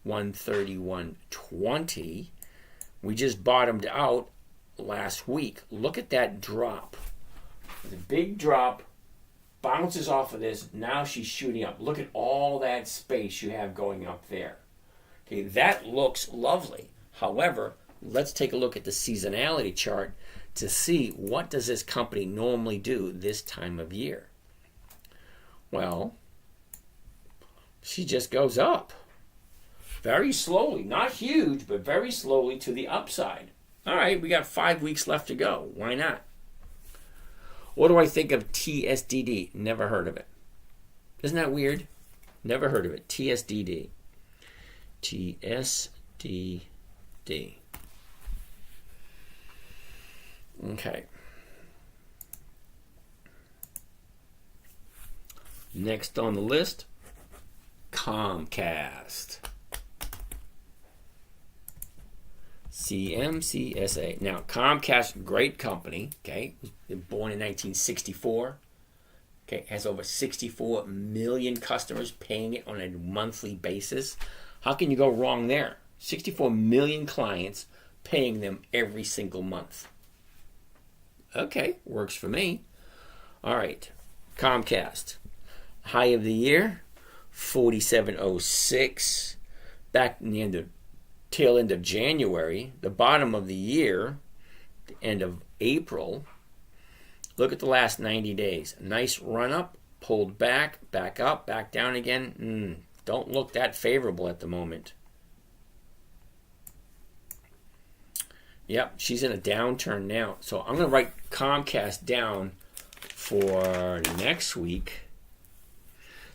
131.20. We just bottomed out last week. Look at that drop. It's a big drop. Bounces off of this. Now she's shooting up. Look at all that space you have going up there. Okay, that looks lovely. However, let's take a look at the seasonality chart to see what does this company normally do this time of year. Well, she just goes up. Very slowly. Not huge, but very slowly to the upside. All right, we got 5 weeks left to go. Why not? What do I think of TSDD? Never heard of it. Isn't that weird? Never heard of it. TSDD. TSDD. Okay. Next on the list, Comcast. CMCSA. Now, Comcast, great company, okay, was born in 1964, okay, has over 64 million customers paying it on a monthly basis. How can you go wrong there? 64 million clients paying them every single month. Okay, works for me. All right, Comcast. High of the year, 4706. Back in the tail end of January. The bottom of the year, the end of April. Look at the last 90 days. Nice run up, pulled back, back up, back down again. Don't look that favorable at the moment. Yep, she's in a downturn now. So I'm going to write Comcast down for next week.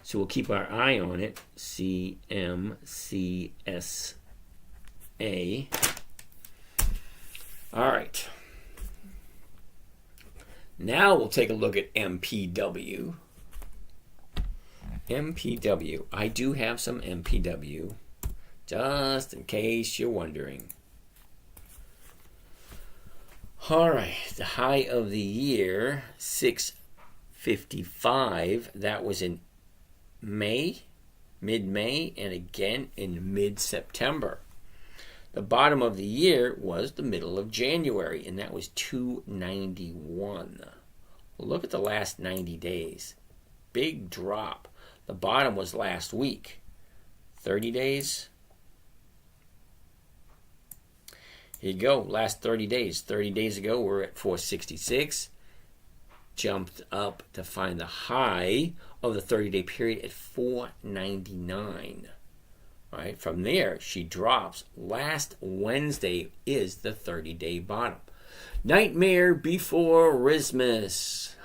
So we'll keep our eye on it. CMCSA. All right. Now we'll take a look at MPW. MPW. I do have some MPW, just in case you're wondering. All right. The high of the year, 655. That was in May, mid-May, and again in mid-September. The bottom of the year was the middle of January, and that was 291. Look at the last 90 days. Big drop. The bottom was last week. 30 days. Here you go, last 30 days. 30 days ago, we're at 466. Jumped up to find the high of the 30-day period at 499. All right, from there, she drops. Last Wednesday is the 30-day bottom. Nightmare before Christmas.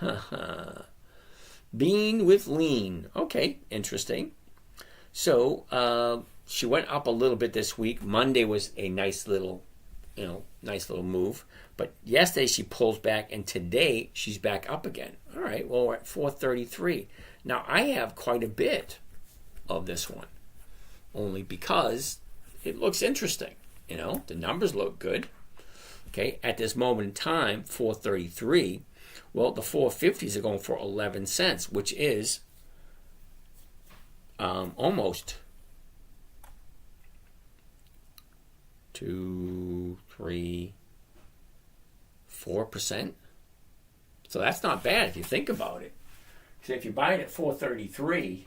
Bean with lean. Okay, interesting. So she went up a little bit this week. Monday was a nice little move. But yesterday she pulls back, and today she's back up again. All right, well, we're at 433. Now, I have quite a bit of this one, only because it looks interesting. The numbers look good. Okay, at this moment in time, 433. Well, the 450s are going for 11 cents, which is almost 2, 3, 4%. So that's not bad if you think about it. So if you buy it at 433,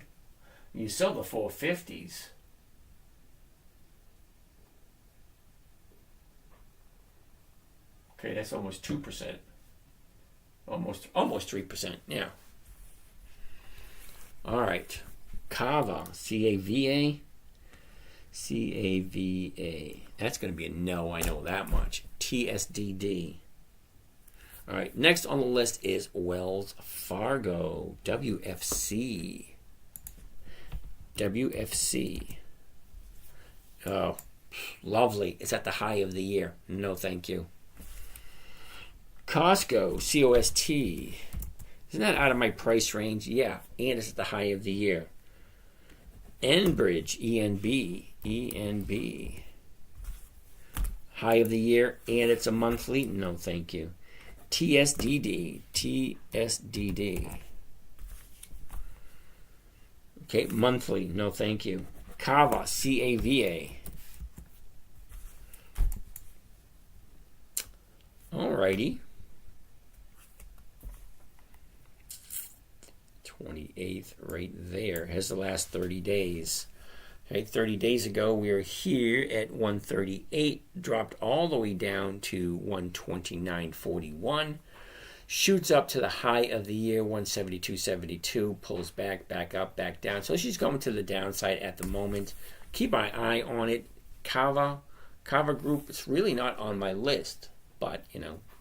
you sell the 450s. Okay, that's almost 2%. Almost 3%, yeah. All right. Cava, C-A-V-A. C-A-V-A. That's going to be a no, I know that much. TSDD. All right, next on the list is Wells Fargo, WFC. WFC. Oh, lovely. It's at the high of the year. No, thank you. Costco, C-O-S-T. Isn't that out of my price range? Yeah, and it's at the high of the year. Enbridge, E-N-B. E-N-B. High of the year, and it's a monthly? No, thank you. TSDD. TSDD. Okay, monthly. No, thank you. Cava. C-A-V-A. Alrighty. 28th right there. Has the last 30 days. Okay, 30 days ago, we were here at 138, dropped all the way down to 129.41, shoots up to the high of the year, 172.72, pulls back up, back down. So she's going to the downside at the moment. Keep my eye on it. Cava Group, it's really not on my list, but,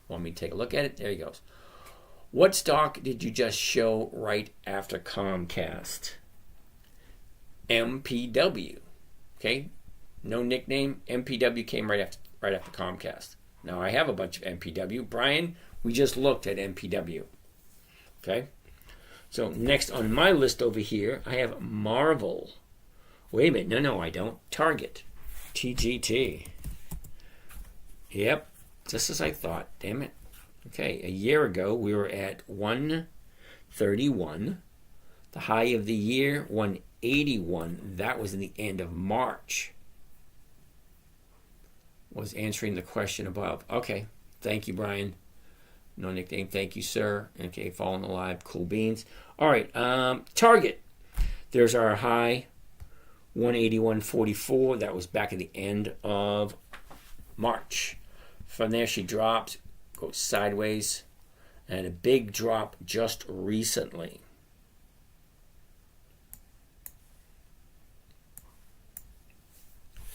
want me to take a look at it? There he goes. What stock did you just show right after Comcast? MPW. Okay, no nickname. MPW came right after Comcast. Now I have a bunch of MPW. Brian, we just looked at MPW. Okay, so next on my list over here, I have Marvel. Wait a minute, no, I don't. Target, TGT. Yep, just as I thought. Damn it. Okay, a year ago we were at 131. The high of the year, 181. That was in the end of March. Was answering the question above. Okay, thank you, Brian. No nickname, thank you, sir. Okay, falling alive, cool beans. All right, Target. There's our high, 181.44. That was back at the end of March. From there, she drops, goes sideways, and a big drop just recently.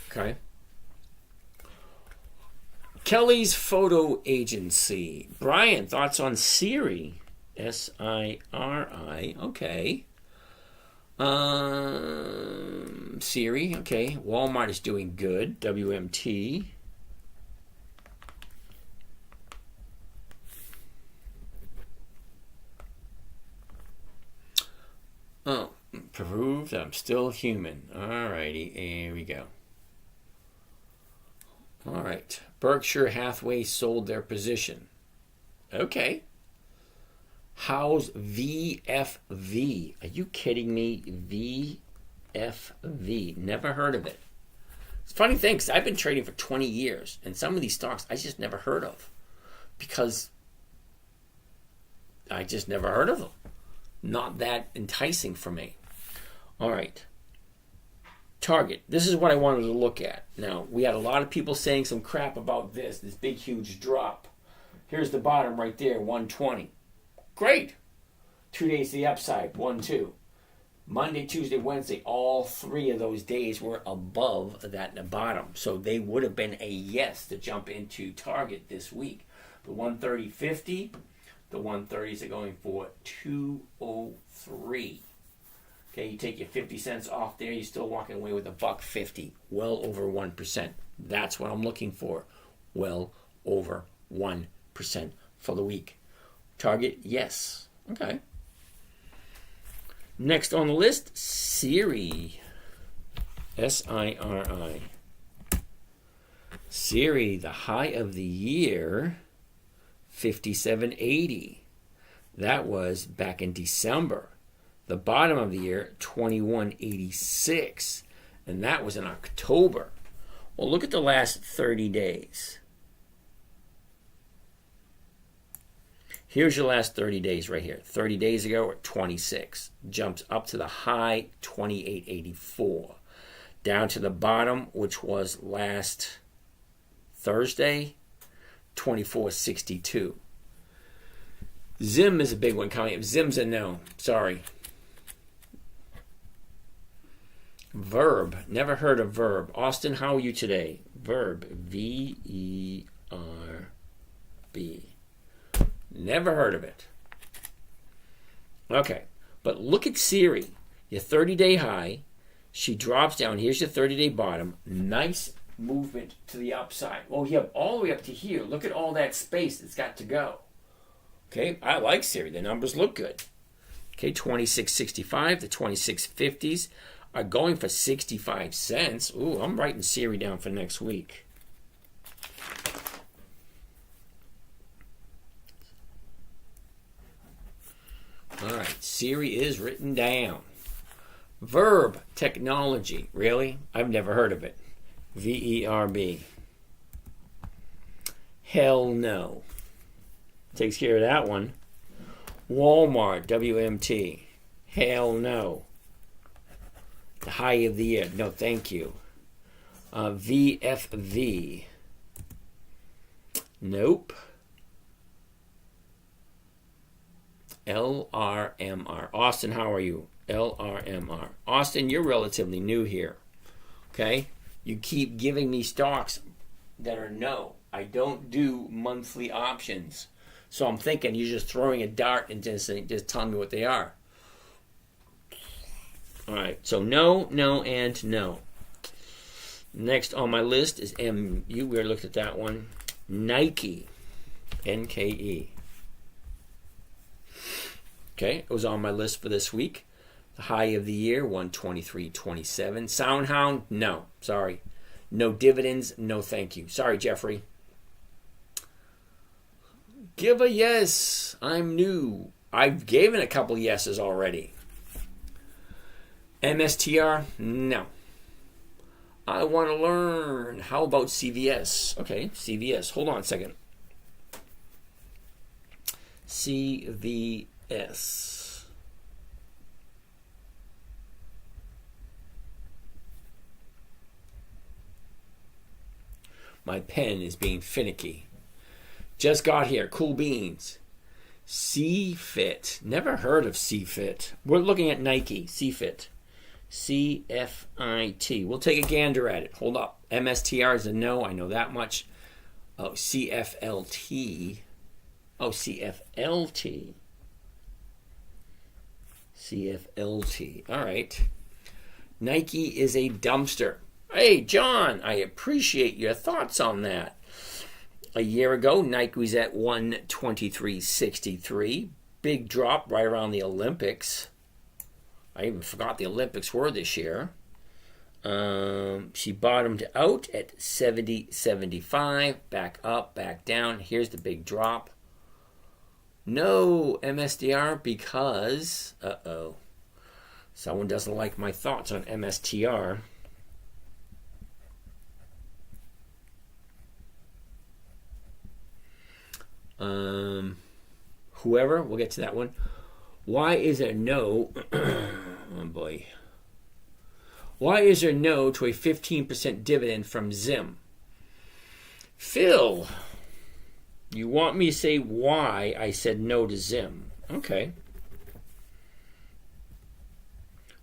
Okay. Kelly's Photo Agency. Brian, thoughts on Siri? S-I-R-I. Okay. Siri. Okay. Walmart is doing good. WMT. Oh, proved I'm still human. Alrighty, here we go. All right. Berkshire Hathaway sold their position. Okay. How's VFV? Are you kidding me? VFV. Never heard of it. It's a funny thing, because I've been trading for 20 years, and some of these stocks I just never heard of. Because I just never heard of them. Not that enticing for me. All right. Target. This is what I wanted to look at. Now, we had a lot of people saying some crap about this big, huge drop. Here's the bottom right there, 120. Great. 2 days to the upside, 1-2. Monday, Tuesday, Wednesday, all 3 of those days were above that bottom. So they would have been a yes to jump into Target this week. The 130.50, the 130s are going for 203. Okay, you take your 50 cents off there, you're still walking away with $1.50, well over 1%. That's what I'm looking for. Well over 1% for the week. Target, yes. Okay. Next on the list, Siri. S-I-R-I. Siri, the high of the year, 57.80. That was back in December. The bottom of the year, 21.86. And that was in October. Well, look at the last 30 days. Here's your last 30 days right here. 30 days ago, at 26. Jumps up to the high, 28.84. Down to the bottom, which was last Thursday, 24.62. Zim is a big one coming up. Zim's a no. Sorry. Verb. Never heard of Verb. Austin, how are you today? Verb. V-E-R-B. Never heard of it. Okay. But look at Siri. Your 30-day high. She drops down. Here's your 30-day bottom. Nice movement to the upside. Well, you have all the way up to here. Look at all that space that's got to go. Okay. I like Siri. The numbers look good. Okay. 26.65. The 26.50s are going for 65 cents. Ooh, I'm writing Siri down for next week. All right, Siri is written down. Verb Technology. Really? I've never heard of it. V-E-R-B. Hell no. Takes care of that one. Walmart. W-M-T. Hell no. The high of the year. No, thank you. VFV. Nope. LRMR. Austin, how are you? LRMR. Austin, you're relatively new here. Okay? You keep giving me stocks that are no. I don't do monthly options. So I'm thinking you're just throwing a dart and just telling me what they are. All right, so no, no, and no. Next on my list is MU. We already looked at that one. Nike. NKE. Okay, it was on my list for this week. The high of the year, 123.27. Soundhound, no. Sorry. No dividends, no thank you. Sorry, Jeffrey. Give a yes. I'm new. I've given a couple yeses already. MSTR, no. I want to learn. How about CVS? Okay, CVS. Hold on a second. CVS. My pen is being finicky. Just got here. Cool beans. CFIT. Never heard of CFIT. We're looking at Nike. CFIT. CFIT. We'll take a gander at it. Hold up. MSTR is a no. I know that much. Oh, CFLT. Oh, CFLT. CFLT. All right. Nike is a dumpster. Hey, John, I appreciate your thoughts on that. A year ago, Nike was at 123.63. Big drop right around the Olympics. I even forgot the Olympics were this year. She bottomed out at 70.75. Back up, back down. Here's the big drop. No MSTR because, someone doesn't like my thoughts on MSTR. Whoever, we'll get to that one. Why is there no, oh boy. Why is there no to a 15% dividend from Zim? Phil, you want me to say why I said no to Zim? Okay.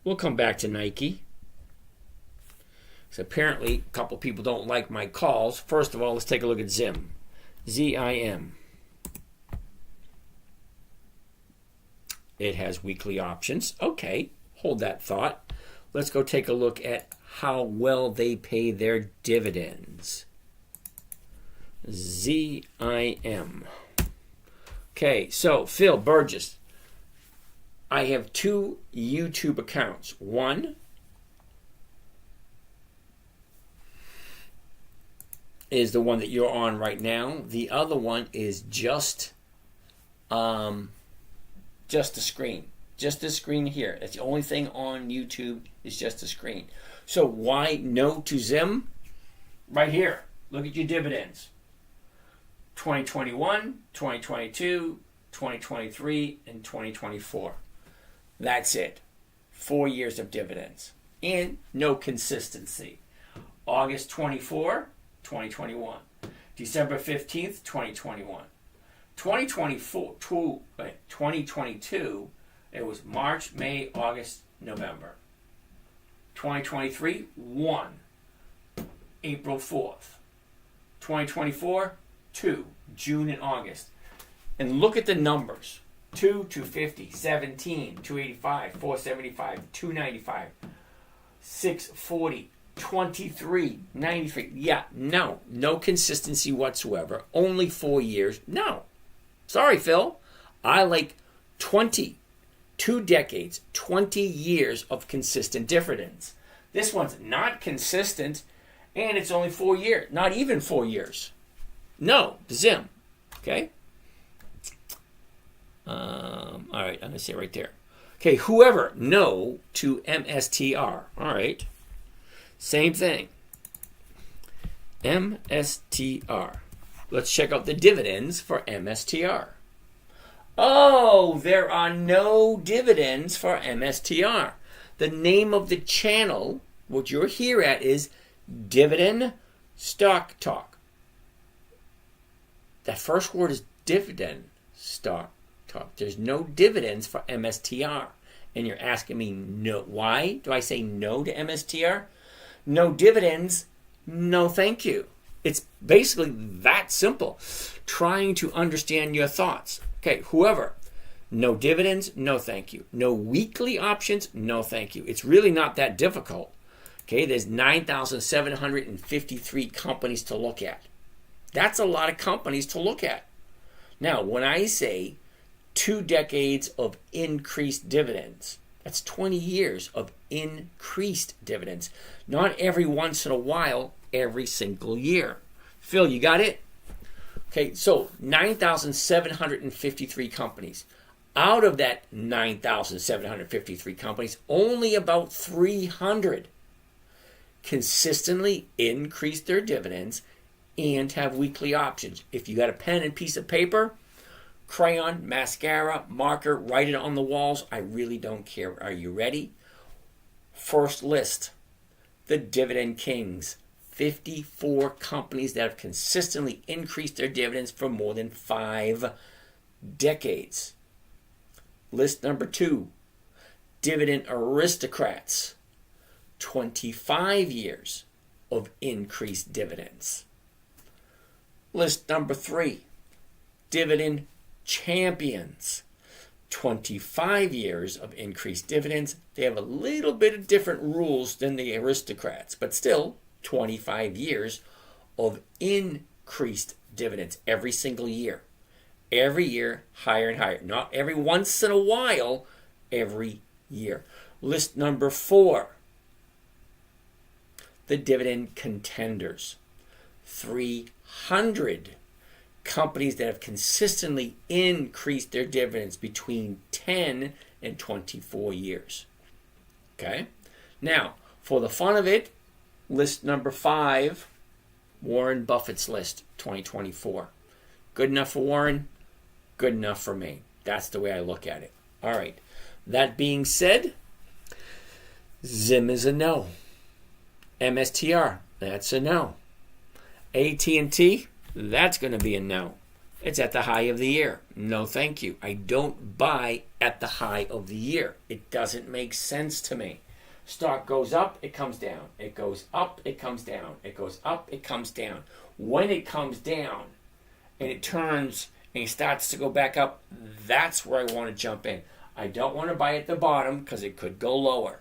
We'll come back to Nike. So apparently, a couple people don't like my calls. First of all, let's take a look at Zim. ZIM. It has weekly options. Okay, hold that thought. Let's go take a look at how well they pay their dividends. ZIM. Okay, so Phil Burgess. I have two YouTube accounts. One is the one that you're on right now. The other one is just the screen. Just the screen here. That's the only thing on YouTube is just the screen. So why no to Zim? Right here. Look at your dividends. 2021, 2022, 2023, and 2024. That's it. 4 years of dividends. And no consistency. August 24, 2021. December 15th, 2021. 2022, it was March, May, August, November. 2023, 1. April 4th. 2024, 2. June and August. And look at the numbers. 2, 250, 17, 285, 475, 295, 640, 23, 93. Yeah, no consistency whatsoever. Only 4 years. No. Sorry, Phil. I like 2 decades, 20 years of consistent dividends. This one's not consistent, and it's only 4 years. Not even 4 years. No, Zim. Okay? All right, I'm going to say it right there. Okay, whoever, no to MSTR. All right. Same thing. MSTR. Let's check out the dividends for MSTR. Oh, there are no dividends for MSTR. The name of the channel, what you're here at, is Dividend Stock Talk. That first word is dividend stock talk. There's no dividends for MSTR. And you're asking me no. Why do I say no to MSTR? No dividends, no thank you. It's basically that simple. Trying to understand your thoughts. Okay, whoever. No dividends? No, thank you. No weekly options? No, thank you. It's really not that difficult. Okay, there's 9,753 companies to look at. That's a lot of companies to look at. Now, when I say 2 decades of increased dividends, that's 20 years of increased dividends. Not every once in a while, every single year. Phil, you got it? Okay, so 9,753 companies. Out of that 9,753 companies, only about 300 consistently increase their dividends and have weekly options. If you got a pen and piece of paper, crayon, mascara, marker, write it on the walls. I really don't care. Are you ready? First list, the Dividend Kings. 54 companies that have consistently increased their dividends for more than 5 decades. List number 2, Dividend Aristocrats. 25 years of increased dividends. List number 3, Dividend Champions. 25 years of increased dividends. They have a little bit of different rules than the aristocrats, but still 25 years of increased dividends every single year. Every year, higher and higher. Not every once in a while, every year. List number 4, the Dividend Contenders. 300 companies that have consistently increased their dividends between 10 and 24 years. Okay? Now, for the fun of it, list number 5, Warren Buffett's list, 2024. Good enough for Warren, good enough for me. That's the way I look at it. All right. That being said, Zim is a no. MSTR, that's a no. AT&T, that's going to be a no. It's at the high of the year. No, thank you. I don't buy at the high of the year. It doesn't make sense to me. Stock goes up, it comes down. It goes up, it comes down. It goes up, it comes down. When it comes down and it turns and it starts to go back up, that's where I want to jump in. I don't want to buy at the bottom because it could go lower.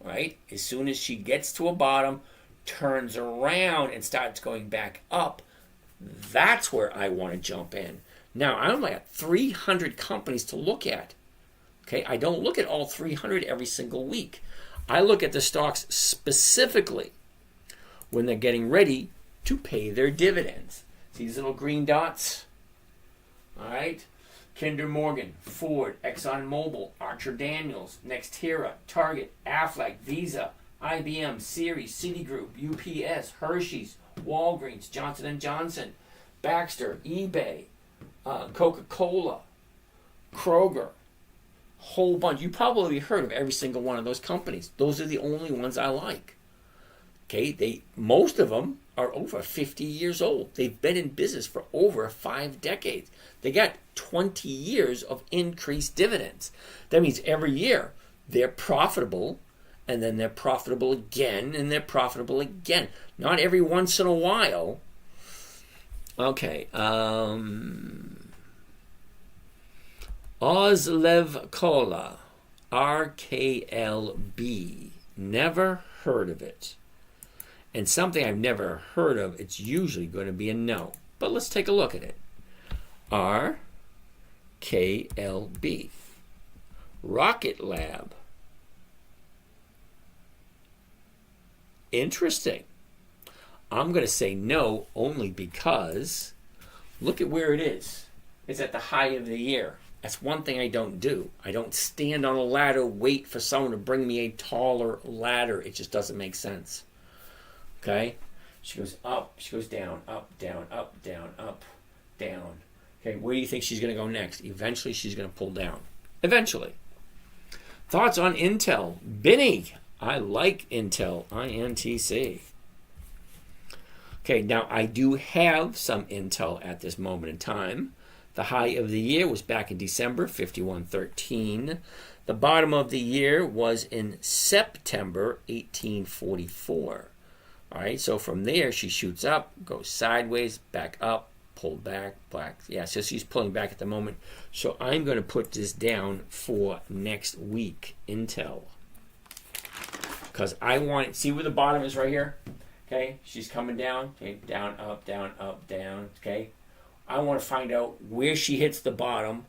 Right? As soon as she gets to a bottom, turns around and starts going back up, that's where I want to jump in. Now, I only have 300 companies to look at. Okay, I don't look at all 300 every single week. I look at the stocks specifically when they're getting ready to pay their dividends. See these little green dots? All right. Kinder Morgan, Ford, ExxonMobil, Archer Daniels, Nextera, Target, Aflac, Visa, IBM, Series, Citigroup, UPS, Hershey's, Walgreens, Johnson & Johnson, Baxter, eBay, Coca-Cola, Kroger, whole bunch. You probably heard of every single one of those companies. Those are the only ones I like. Okay, most of them are over 50 years old. They've been in business for over 5 decades. They got 20 years of increased dividends. That means every year they're profitable, and then they're profitable again, and they're profitable again. Not every once in a while. Okay. Ozlev Cola, RKLB. Never heard of it. And something I've never heard of, it's usually going to be a no. But let's take a look at it. RKLB. Rocket Lab. Interesting. I'm going to say no only because look at where it is. It's at the high of the year. That's one thing I don't do. I don't stand on a ladder, wait for someone to bring me a taller ladder. It just doesn't make sense. Okay? She goes up, she goes down, up, down, up, down, up, down. Okay, where do you think she's going to go next? Eventually, she's going to pull down. Eventually. Thoughts on Intel? Binny. I like Intel. INTC. Okay, now I do have some Intel at this moment in time. The high of the year was back in December, 51.13. The bottom of the year was in September, 18.44. All right, so from there she shoots up, goes sideways, back up, pull back, black. Yeah, so she's pulling back at the moment. So I'm going to put this down for next week, Intel. Because I want, see where the bottom is right here? Okay, she's coming down, okay, down, up, down, okay? I want to find out where she hits the bottom,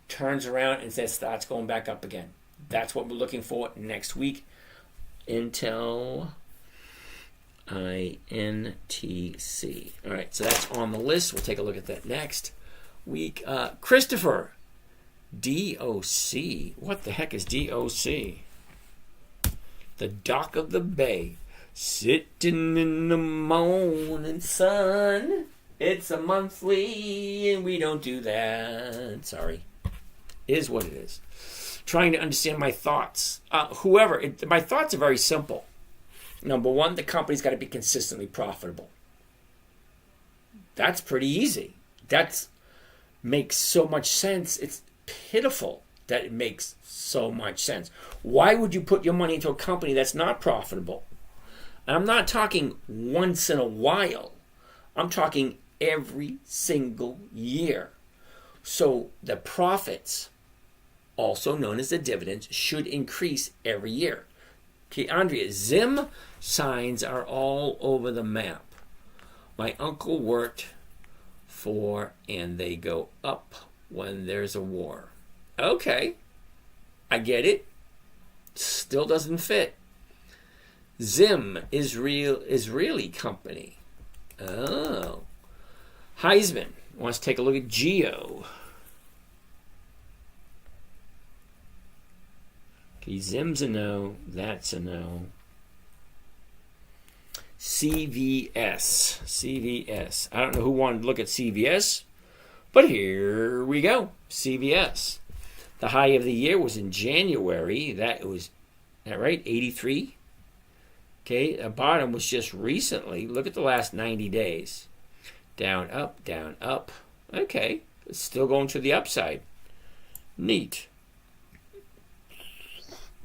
turns around, and then starts going back up again. That's what we're looking for next week. Intel INTC. All right, so that's on the list. We'll take a look at that next week. Christopher, DOC. What the heck is DOC? The dock of the bay. Sitting in the morning sun. It's a monthly, and we don't do that. Sorry. It is what it is. Trying to understand my thoughts. My thoughts are very simple. Number one, the company's got to be consistently profitable. That's pretty easy. That makes so much sense. It's pitiful that it makes so much sense. Why would you put your money into a company that's not profitable? And I'm not talking once in a while. I'm talking every single year. So the profits, also known as the dividends, should increase every year. Okay, Andrea, Zim signs are all over the map. My uncle worked for, and they go up when there's a war. Okay, I get it. Still doesn't fit. Zim, Israeli company. Oh. Heisman wants to take a look at Geo. Okay, Zim's a no. That's a no. CVS. I don't know who wanted to look at CVS, but here we go. CVS. The high of the year was in January. That right? 83. Okay, the bottom was just recently. Look at the last 90 days. Down, up, down, up. Okay, it's still going to the upside. Neat.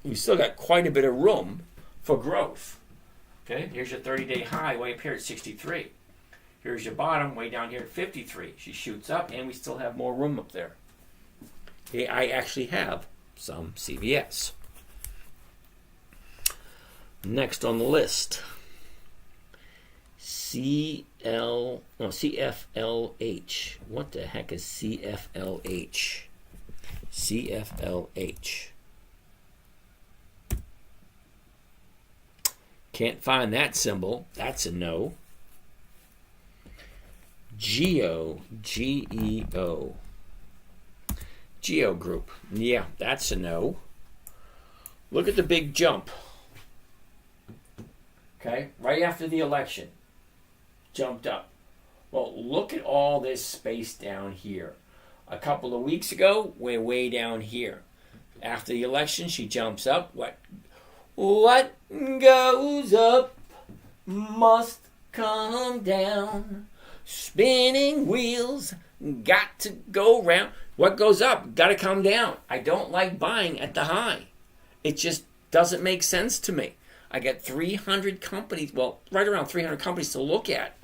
You still got quite a bit of room for growth. Okay, here's your 30-day high way up here at 63. Here's your bottom way down here at 53. She shoots up, and we still have more room up there. Okay, I actually have some CVS. Next on the list, CFLH. What the heck is CFLH? CFLH. Can't find that symbol. That's a no. Geo, G-E-O. Geo Group. Yeah, that's a no. Look at the big jump. Okay, right after the election, jumped up. Well, look at all this space down here. A couple of weeks ago, we're way down here. After the election, she jumps up. What goes up must come down. Spinning wheels got to go round. What goes up got to come down. I don't like buying at the high. It just doesn't make sense to me. I got 300 companies, well, right around 300 companies to look at.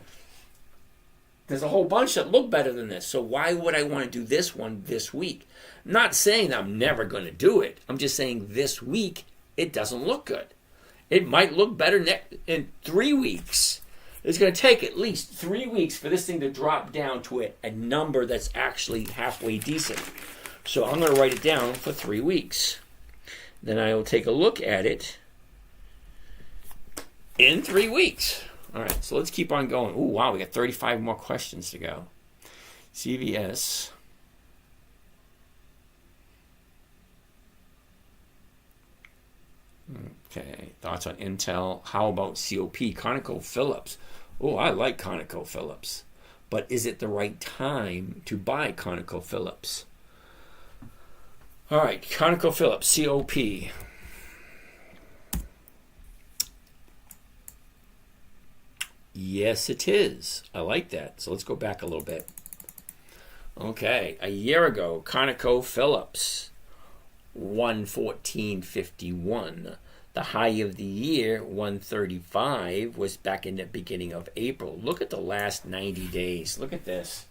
There's a whole bunch that look better than this. So why would I want to do this one this week? I'm not saying that I'm never going to do it. I'm just saying this week, it doesn't look good. It might look better in 3 weeks. It's going to take at least 3 weeks for this thing to drop down to a number that's actually halfway decent. So I'm going to write it down for 3 weeks. Then I will take a look at it in 3 weeks. All right, so let's keep on going. Oh, wow, we got 35 more questions to go. CVS. Okay, thoughts on Intel. How about COP? ConocoPhillips. Oh, I like ConocoPhillips. But is it the right time to buy ConocoPhillips? All right, ConocoPhillips, COP. Yes, it is. I like that. So let's go back a little bit. Okay, a year ago, ConocoPhillips, 114.51. The high of the year, 135, was back in the beginning of April. Look at the last 90 days. Look at this.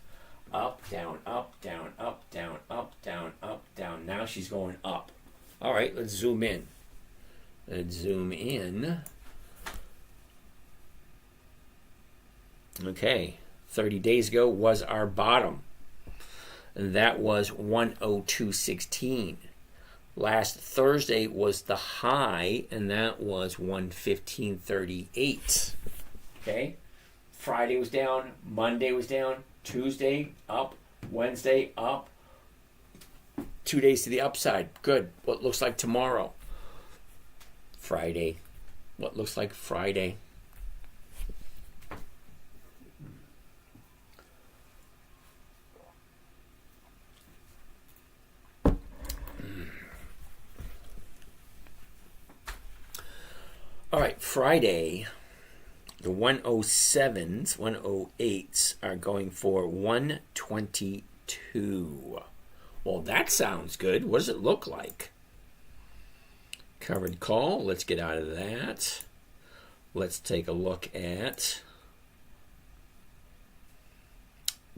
Up, down, up, down, up, down, up, down, up, down. Now she's going up. All right, let's zoom in. Let's zoom in. Okay, 30 days ago was our bottom. And that was 102.16. Last Thursday was the high, and that was 115.38. Okay, Friday was down, Monday was down, Tuesday up, Wednesday up. 2 days to the upside. Good. What looks like tomorrow? Friday. What looks like Friday? All right, Friday, the 107s, 108s are going for 122. Well, that sounds good. What does it look like? Covered call. Let's get out of that. Let's take a look at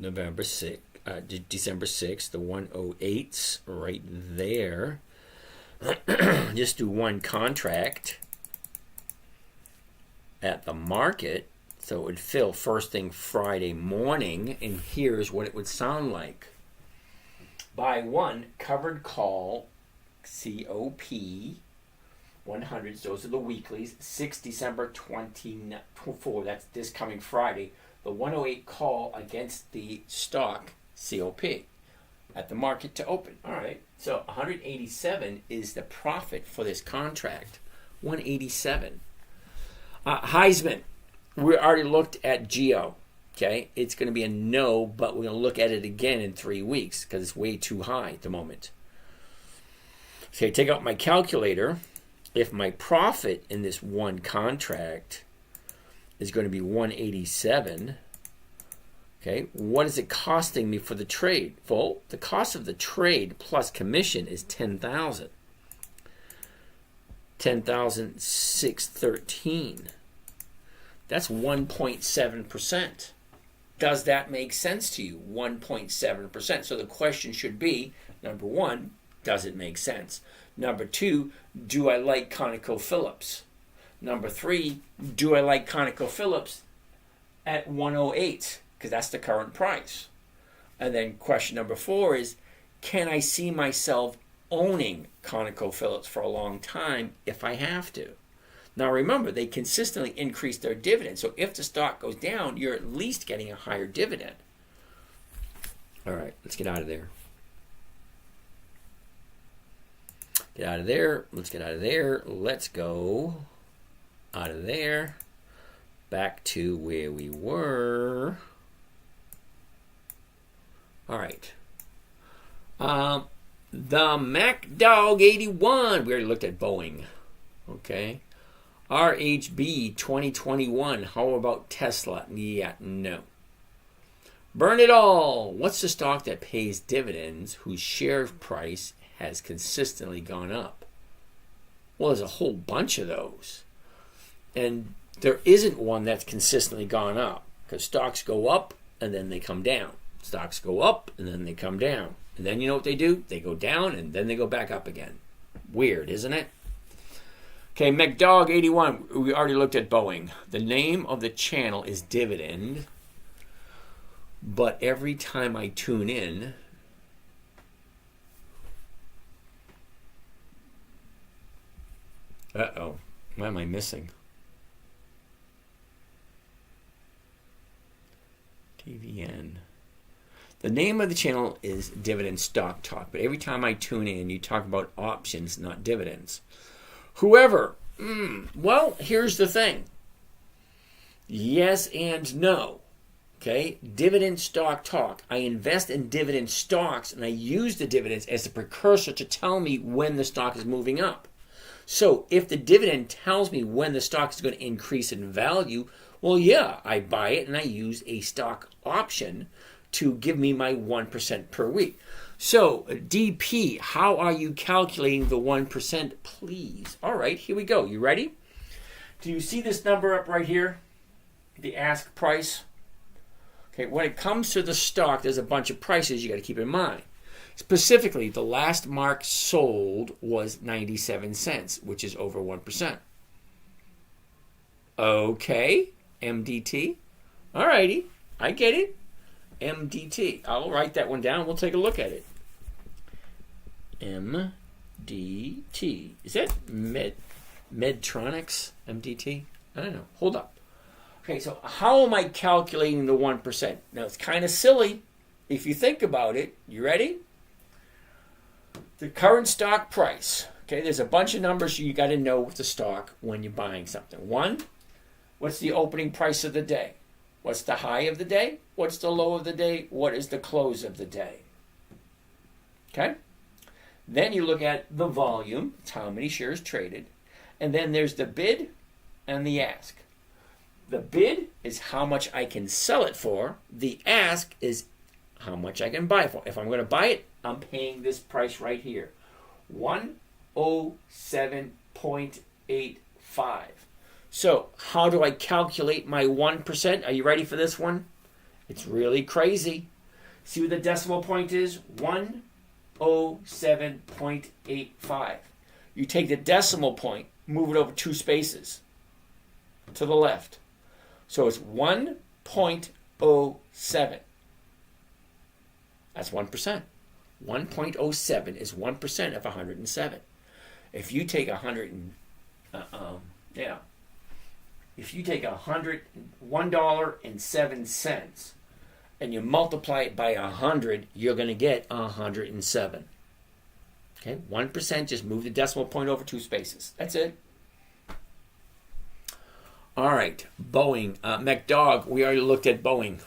December 6th, the 108s right there. Just do one contract at the market, so it would fill first thing Friday morning, and here's what it would sound like. Buy one, covered call, COP 100s, those are the weeklies, 6 December 24, that's this coming Friday, the 108 call against the stock, COP, at the market to open. All right, so 187 is the profit for this contract, 187. Heisman, we already looked at Geo. Okay, it's going to be a no, but we're going to look at it again in 3 weeks because it's way too high at the moment. Okay, take out my calculator. If my profit in this one contract is going to be 187, okay, what is it costing me for the trade? Well, the cost of the trade plus commission is $10,000. 10,613. That's 1.7%. Does that make sense to you? 1.7%. So the question should be, number one, does it make sense? Number two, do I like ConocoPhillips? Number three, do I like ConocoPhillips at 108? Because that's the current price. And then question number four is, can I see myself owning ConocoPhillips for a long time if I have to? Now remember, they consistently increase their dividend. So if the stock goes down, you're at least getting a higher dividend. All right, let's get out of there. Get out of there. Let's get out of there. Let's go out of there. Back to where we were. All right. The MacDog 81. We already looked at Boeing. Okay. RHB 2021. How about Tesla? Yeah, no. Burn it all. What's the stock that pays dividends whose share price has consistently gone up? Well, there's a whole bunch of those. And there isn't one that's consistently gone up, because stocks go up and then they come down. Stocks go up and then they come down. And then you know what they do? They go down and then they go back up again. Weird, isn't it? Okay, McDog 81. We already looked at Boeing. The name of the channel is Dividend. But every time I tune in, uh-oh, what am I missing? TVN. The name of the channel is Dividend Stock Talk, but every time I tune in, you talk about options, not dividends. Whoever, well, here's the thing. Yes and no. Okay, Dividend Stock Talk. I invest in dividend stocks, and I use the dividends as a precursor to tell me when the stock is moving up. So if the dividend tells me when the stock is going to increase in value, well, yeah, I buy it and I use a stock option to give me my 1% per week. So, DP, how are you calculating the 1%, please? All right, here we go. You ready? Do you see this number up right here? The ask price? Okay, when it comes to the stock, there's a bunch of prices you got to keep in mind. Specifically, the last mark sold was 97 cents, which is over 1%. Okay, MDT. All righty, I get it. MDT. I'll write that one down. We'll take a look at it. MDT. Is that Medtronics? MDT? I don't know. Hold up. Okay, so how am I calculating the 1%? Now, it's kind of silly if you think about it. You ready? The current stock price. Okay, there's a bunch of numbers you got to know with the stock when you're buying something. One, what's the opening price of the day? What's the high of the day? What's the low of the day? What is the close of the day? Okay? Then you look at the volume. It's how many shares traded. And then there's the bid and the ask. The bid is how much I can sell it for. The ask is how much I can buy it for. If I'm going to buy it, I'm paying this price right here. 107.85. So how do I calculate my 1%? Are you ready for this one? It's really crazy. See what the decimal point is? 107.85. You take the decimal point, move it over 2 spaces to the left. So it's 1.07. That's 1%. 1.07 is 1% of 107. If you take if you take $101.07 and you multiply it by 100, you're going to get 107. Okay, 1%. Just move the decimal point over 2 spaces. That's it. All right, Boeing, McDog. We already looked at Boeing.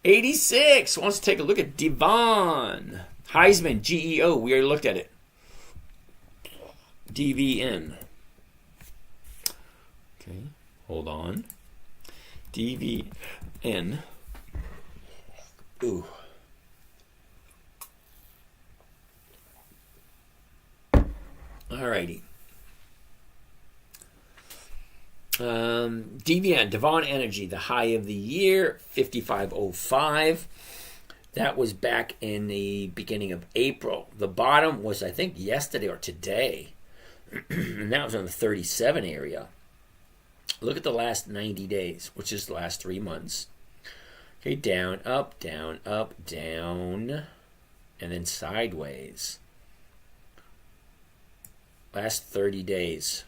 86 wants to take a look at Devon. Heisman, GEO. We already looked at it. DVN. Okay, hold on. DVN. Ooh. Alrighty. DVN, Devon Energy, the high of the year, 55.05. That was back in the beginning of April. The bottom was, I think, yesterday or today. And that was on the 37 area. Look at the last 90 days, which is the last 3 months. Okay, down, up, down, and then sideways. Last 30 days.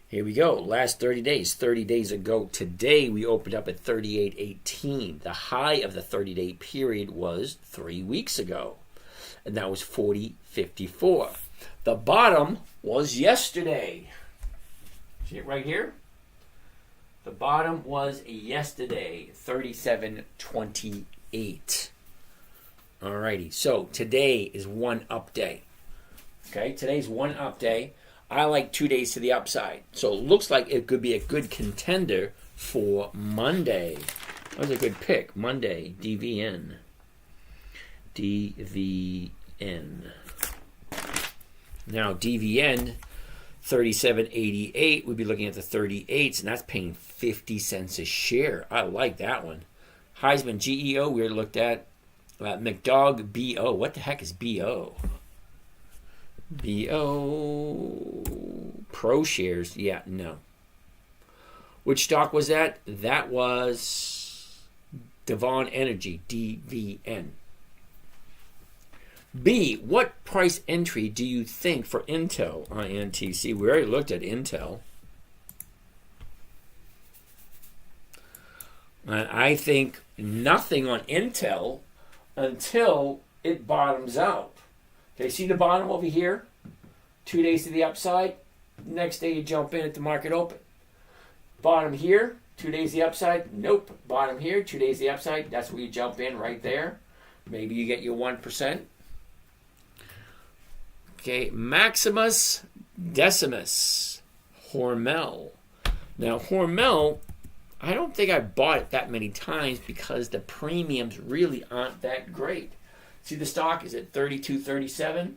Here we go. Last 30 days. 30 days ago today, we opened up at 38.18. The high of the 30-day period was 3 weeks ago, and that was 40.54. The bottom was yesterday. See it right here? The bottom was yesterday, 37.28. Alrighty, so today is one up day. Okay, today's one up day. I like 2 days to the upside. So it looks like it could be a good contender for Monday. That was a good pick. Monday, DVN. DVN. Now, DVN, 37.88. We'd be looking at the 38s, and that's paying 50 cents a share. I like that one. Heisman, GEO, we already looked at. McDog, BO. What the heck is BO? BO Pro Shares. Yeah, no. Which stock was that? That was Devon Energy, DVN. B, what price entry do you think for Intel on NTC? We already looked at Intel. And I think nothing on Intel until it bottoms out. Okay, see the bottom over here? 2 days to the upside. Next day you jump in at the market open. Bottom here, 2 days to the upside. Nope. Bottom here, 2 days to the upside. That's where you jump in right there. Maybe you get your 1%. Okay, Maximus Decimus. Hormel. Now, Hormel, I don't think I bought it that many times because the premiums really aren't that great. See, the stock is at 32.37.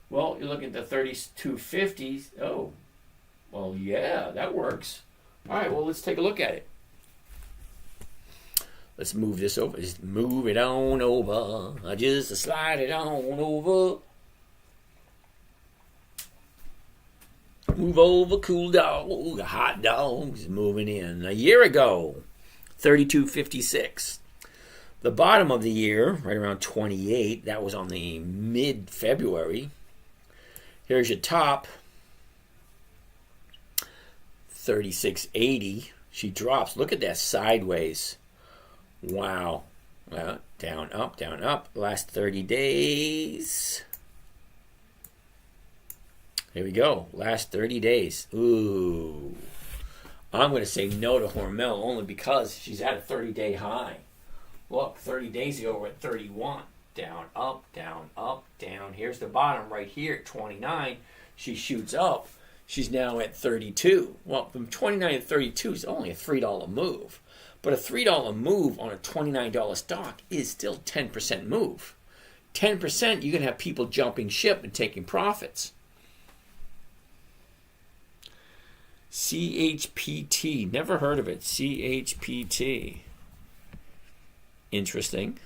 Well, you're looking at the 32.50s. Oh, well, yeah, that works. All right, well, let's take a look at it. Let's move this over. Just move it on over. Just slide it on over. Move over, cool dog. Hot dogs moving in. A year ago, 32.56. The bottom of the year, right around 28. That was on the mid-February. Here's your top, 36.80. She drops. Look at that sideways. Wow. Well, down, up, down, up. Last 30 days. Here we go. Last 30 days. Ooh. I'm going to say no to Hormel only because she's at a 30-day high. Look, 30 days ago we're at 31. Down, up, down, up, down. Here's the bottom right here at 29. She shoots up. She's now at 32. Well, from 29 to 32 is only a $3 move. But a $3 move on a $29 stock is still 10% move. 10%, you can have people jumping ship and taking profits. CHPT. Never heard of it. CHPT. Interesting.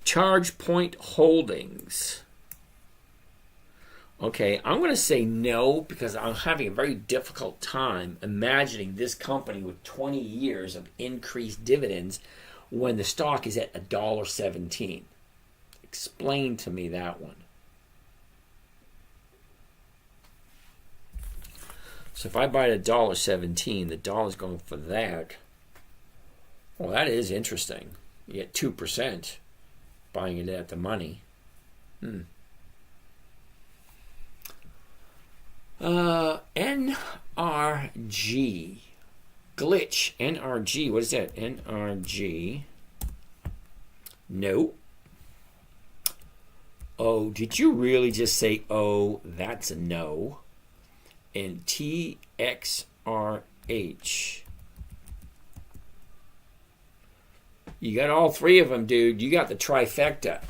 ChargePoint Holdings. Okay, I'm going to say no because I'm having a very difficult time imagining this company with 20 years of increased dividends when the stock is at $1.17. Explain to me that one. So if I buy it at $1.17, the dollar's going for that. Well, that is interesting. You get 2% buying it at the money. NRG. Glitch. NRG. What is that? NRG. No. Oh, did you really just say, oh, that's a no? And TXRH. You got all three of them, dude. You got the trifecta.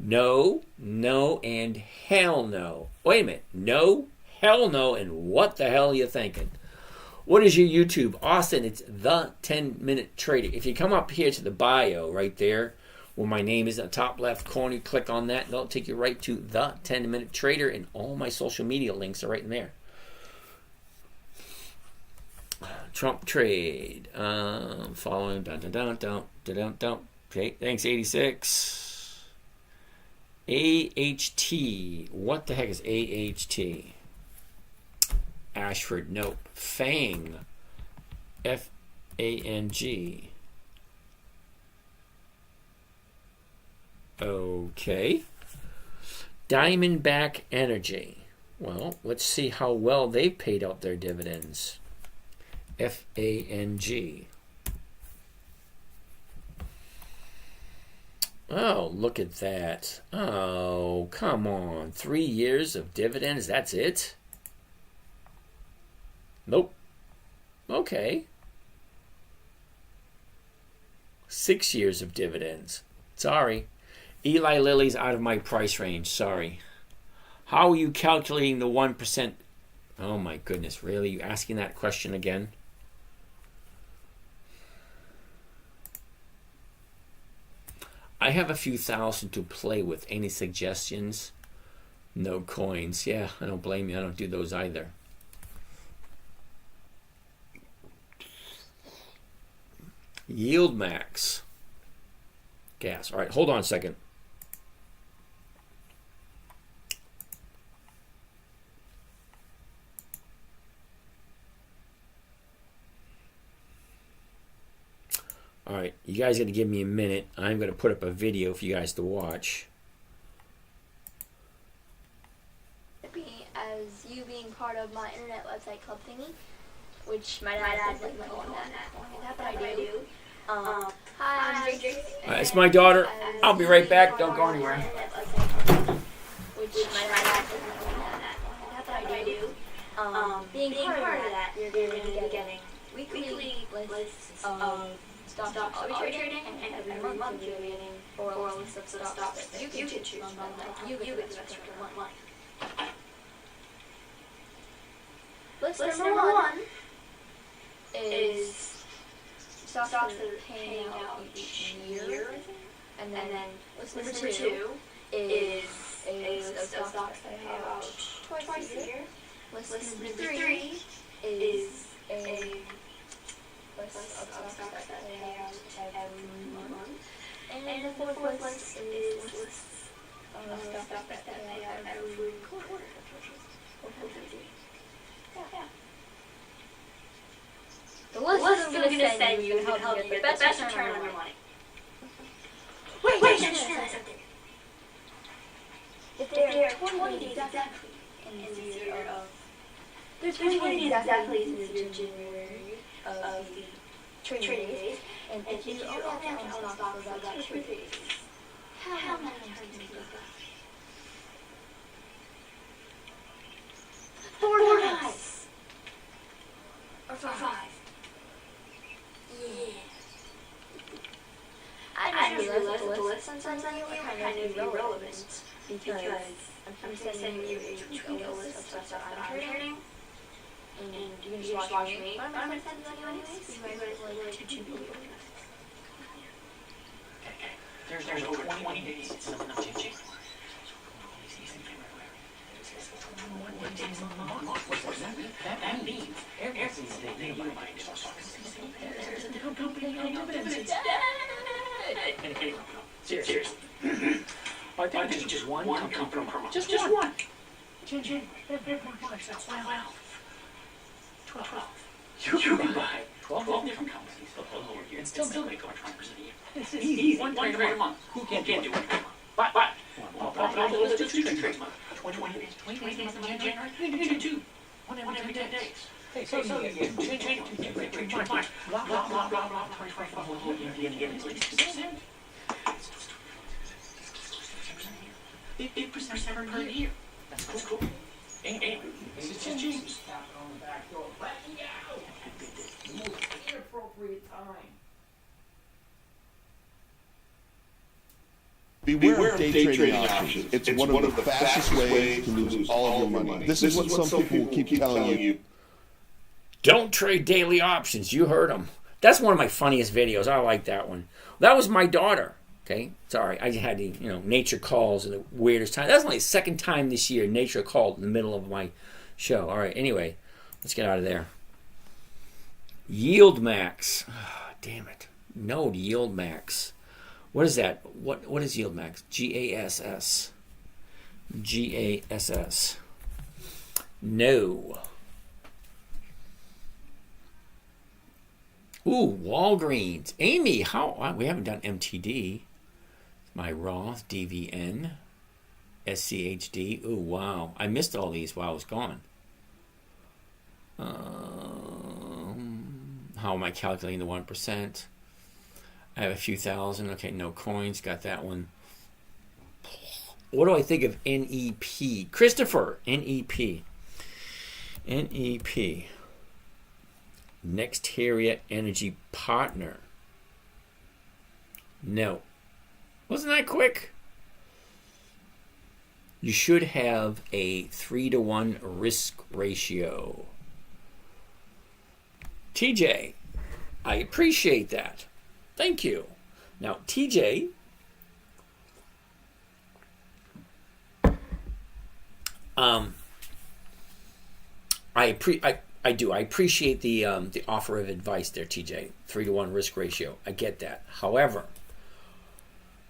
No, no, and hell no. Wait a minute. No, hell no, and what the hell are you thinking? What is your YouTube? Austin, it's The 10-Minute Trader. If you come up here to the bio right there, where my name is in the top left corner, you click on that, and it'll take you right to The 10-Minute Trader, and all my social media links are right in there. Trump trade. Following. Dun, dun, dun, dun, dun, dun, dun. Okay, thanks, 86. AHT. What the heck is AHT? Ashford, nope. Fang. F-A-N-G. Okay. Diamondback Energy. Well, let's see how well they paid out their dividends. F-A-N-G. Oh, look at that. Oh, come on. 3 years of dividends, that's it? Nope. Okay. 6 years of dividends. Sorry. Eli Lilly's out of my price range. Sorry. How are you calculating the 1%? Oh my goodness, really? You asking that question again? I have a few thousand to play with. Any suggestions? No coins. Yeah, I don't blame you. I don't do those either. Yield Max. Gas. All right, hold on a second. All right, you guys got to give me a minute. I'm going to put up a video for you guys to watch. As you being part of my internet website club thingy, which my dad doesn't like on that, but I do. Hi, I'm Jake. It's my daughter. I'll be right back. Don't go anywhere. Which my dad doesn't like on that, but I do. Being part of that, you're going to be getting weekly lists of stocks I'll be trading, and every month you're getting 4 lists of stocks that you can choose from that you get to invest your money. List number one is stocks are paying out each year. And then list number two is a list of stocks that pay out twice a year. List number three is a list of stocks that pay out every month. And the fourth list is lists of stocks that pay out every quarter. Yeah. The list is going to send you to help you get the best return on your money. Wait, I just realized something. If there are 20 days exactly in the year of... There's 20 days exactly in the January of the trading days, and if you only have to own stock for about 2 days, how many times do you go? 4 times! Or 5. Yeah. I just realized that the list sometimes are kind of irrelevant because I'm sending you a list of stuff that I'm trading, and you can just watch me. But I'm going to send it anyways. You might as well like 2 people. There's over 20 days in the month of January. That means every single day you buy stocks. There's a company on dividends. Seriously. I think just one company per month. Just one. January, February, March, that's 12. You can buy 12 different companies for the whole year and still make over 20% a year. It's easy. One trade a month. Who can't do it? But let's do 2 trades a month. 20 days in January. 2. One every 10 days. Hey, so you trade March. Blah, blah, blah, blah, blah, 25 whole year. You get at least 2%. 50% per year. That's cool. And this is just James. On the back door. Let me out. Inappropriate time. Beware of day trading options. It's one of the fastest ways to lose all of your money. This is what some people will keep telling you. Don't trade daily options. You heard them. That's one of my funniest videos. I like that one. That was my daughter. Okay, sorry, I had to, nature calls at the weirdest time. That's only the second time this year nature called in the middle of my show. All right, anyway, let's get out of there. Yield max. Oh, damn it. No, yield max. What is that? What is yield max? GASS. GASS. No. Ooh, Walgreens. Amy, how? We haven't done MTD. My Roth, DVN, SCHD. Ooh, wow. I missed all these while I was gone. How am I calculating the 1%? I have a few thousand. Okay, no coins. Got that one. What do I think of NEP? Christopher, NEP. NEP. Nexteria Energy Partner. No. Wasn't that quick? You should have a 3-to-1 risk ratio. TJ, I appreciate that. Thank you. Now, TJ, I do. I appreciate the offer of advice there, TJ. 3-to-1 risk ratio. I get that. However,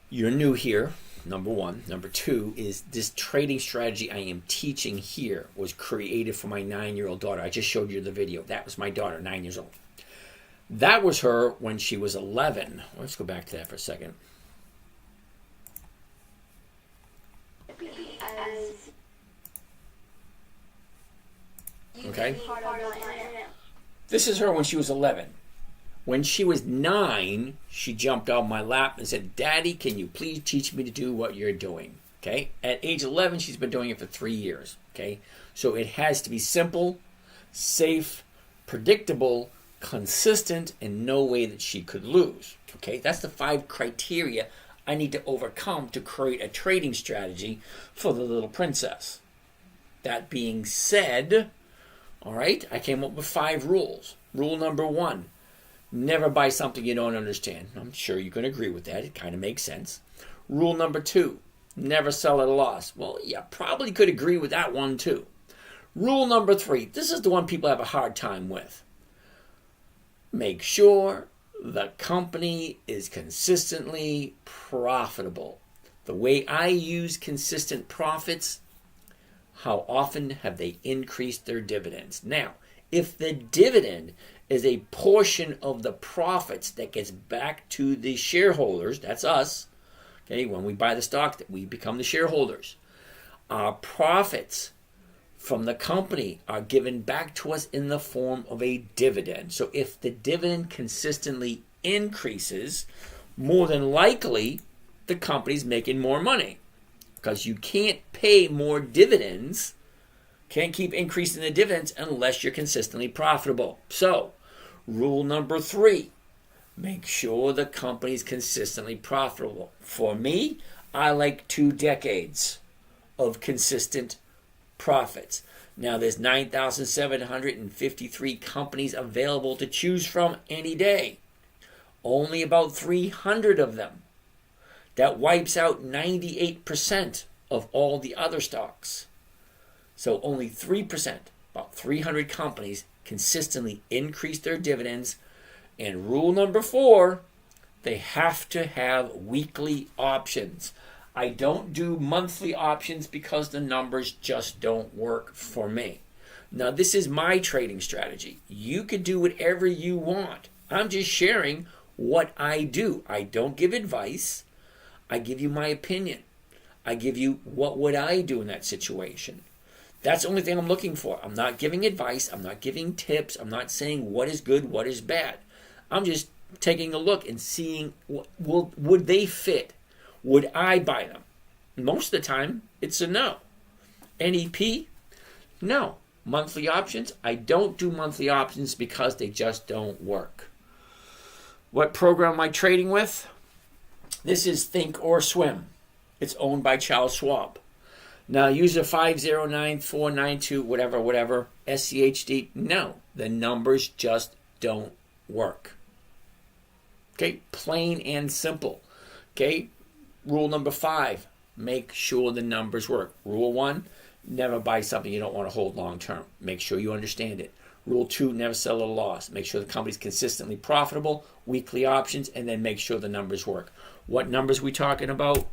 you're new here, number one. Number two is this trading strategy I am teaching here was created for my 9-year-old daughter. I just showed you the video. That was my daughter, 9 years old. That was her when she was 11. Let's go back to that for a second. Okay. This is her when she was 11. When she was 9, she jumped on my lap and said, "Daddy, can you please teach me to do what you're doing?" Okay. At age 11, she's been doing it for 3 years. Okay. So it has to be simple, safe, predictable, consistent, and no way that she could lose. Okay. That's the 5 criteria I need to overcome to create a trading strategy for the little princess. That being said, all right, I came up with 5 rules. Rule number 1, Never buy something you don't understand. I'm sure you can agree with that. It kind of makes sense. Rule number 2, never sell at a loss. Well, you probably could agree with that one too. Rule number 3, this is the one people have a hard time with. Make sure the company is consistently profitable. The way I use consistent profits, how often have they increased their dividends? Now, if the dividend is a portion of the profits that gets back to the shareholders, that's us, okay, when we buy the stock, that we become the shareholders. Our profits from the company are given back to us in the form of a dividend. So if the dividend consistently increases, more than likely the company's making more money, because you can't pay more dividends, can't keep increasing the dividends unless you're consistently profitable. So rule number 3, make sure the company's consistently profitable. For me, I like 2 decades of consistent profits. Now there's 9,753 companies available to choose from any day. Only about 300 of them. That wipes out 98% of all the other stocks. So only 3%, about 300 companies, consistently increase their dividends. And rule number 4, they have to have weekly options. I don't do monthly options because the numbers just don't work for me. Now, this is my trading strategy. You can do whatever you want. I'm just sharing what I do. I don't give advice. I give you my opinion. I give you what would I do in that situation. That's the only thing I'm looking for. I'm not giving advice. I'm not giving tips. I'm not saying what is good, what is bad. I'm just taking a look and seeing would they fit? Would I buy them? Most of the time, it's a no. NEP? No. Monthly options? I don't do monthly options because they just don't work. What program am I trading with? This is Think or Swim. It's owned by Charles Schwab. Now, user 5099492, whatever, SCHD, no. The numbers just don't work. Okay, plain and simple. Okay, rule number 5, make sure the numbers work. Rule 1, never buy something you don't want to hold long term. Make sure you understand it. Rule 2, never sell at a loss. Make sure the company's consistently profitable, weekly options, and then make sure the numbers work. What numbers are we talking about?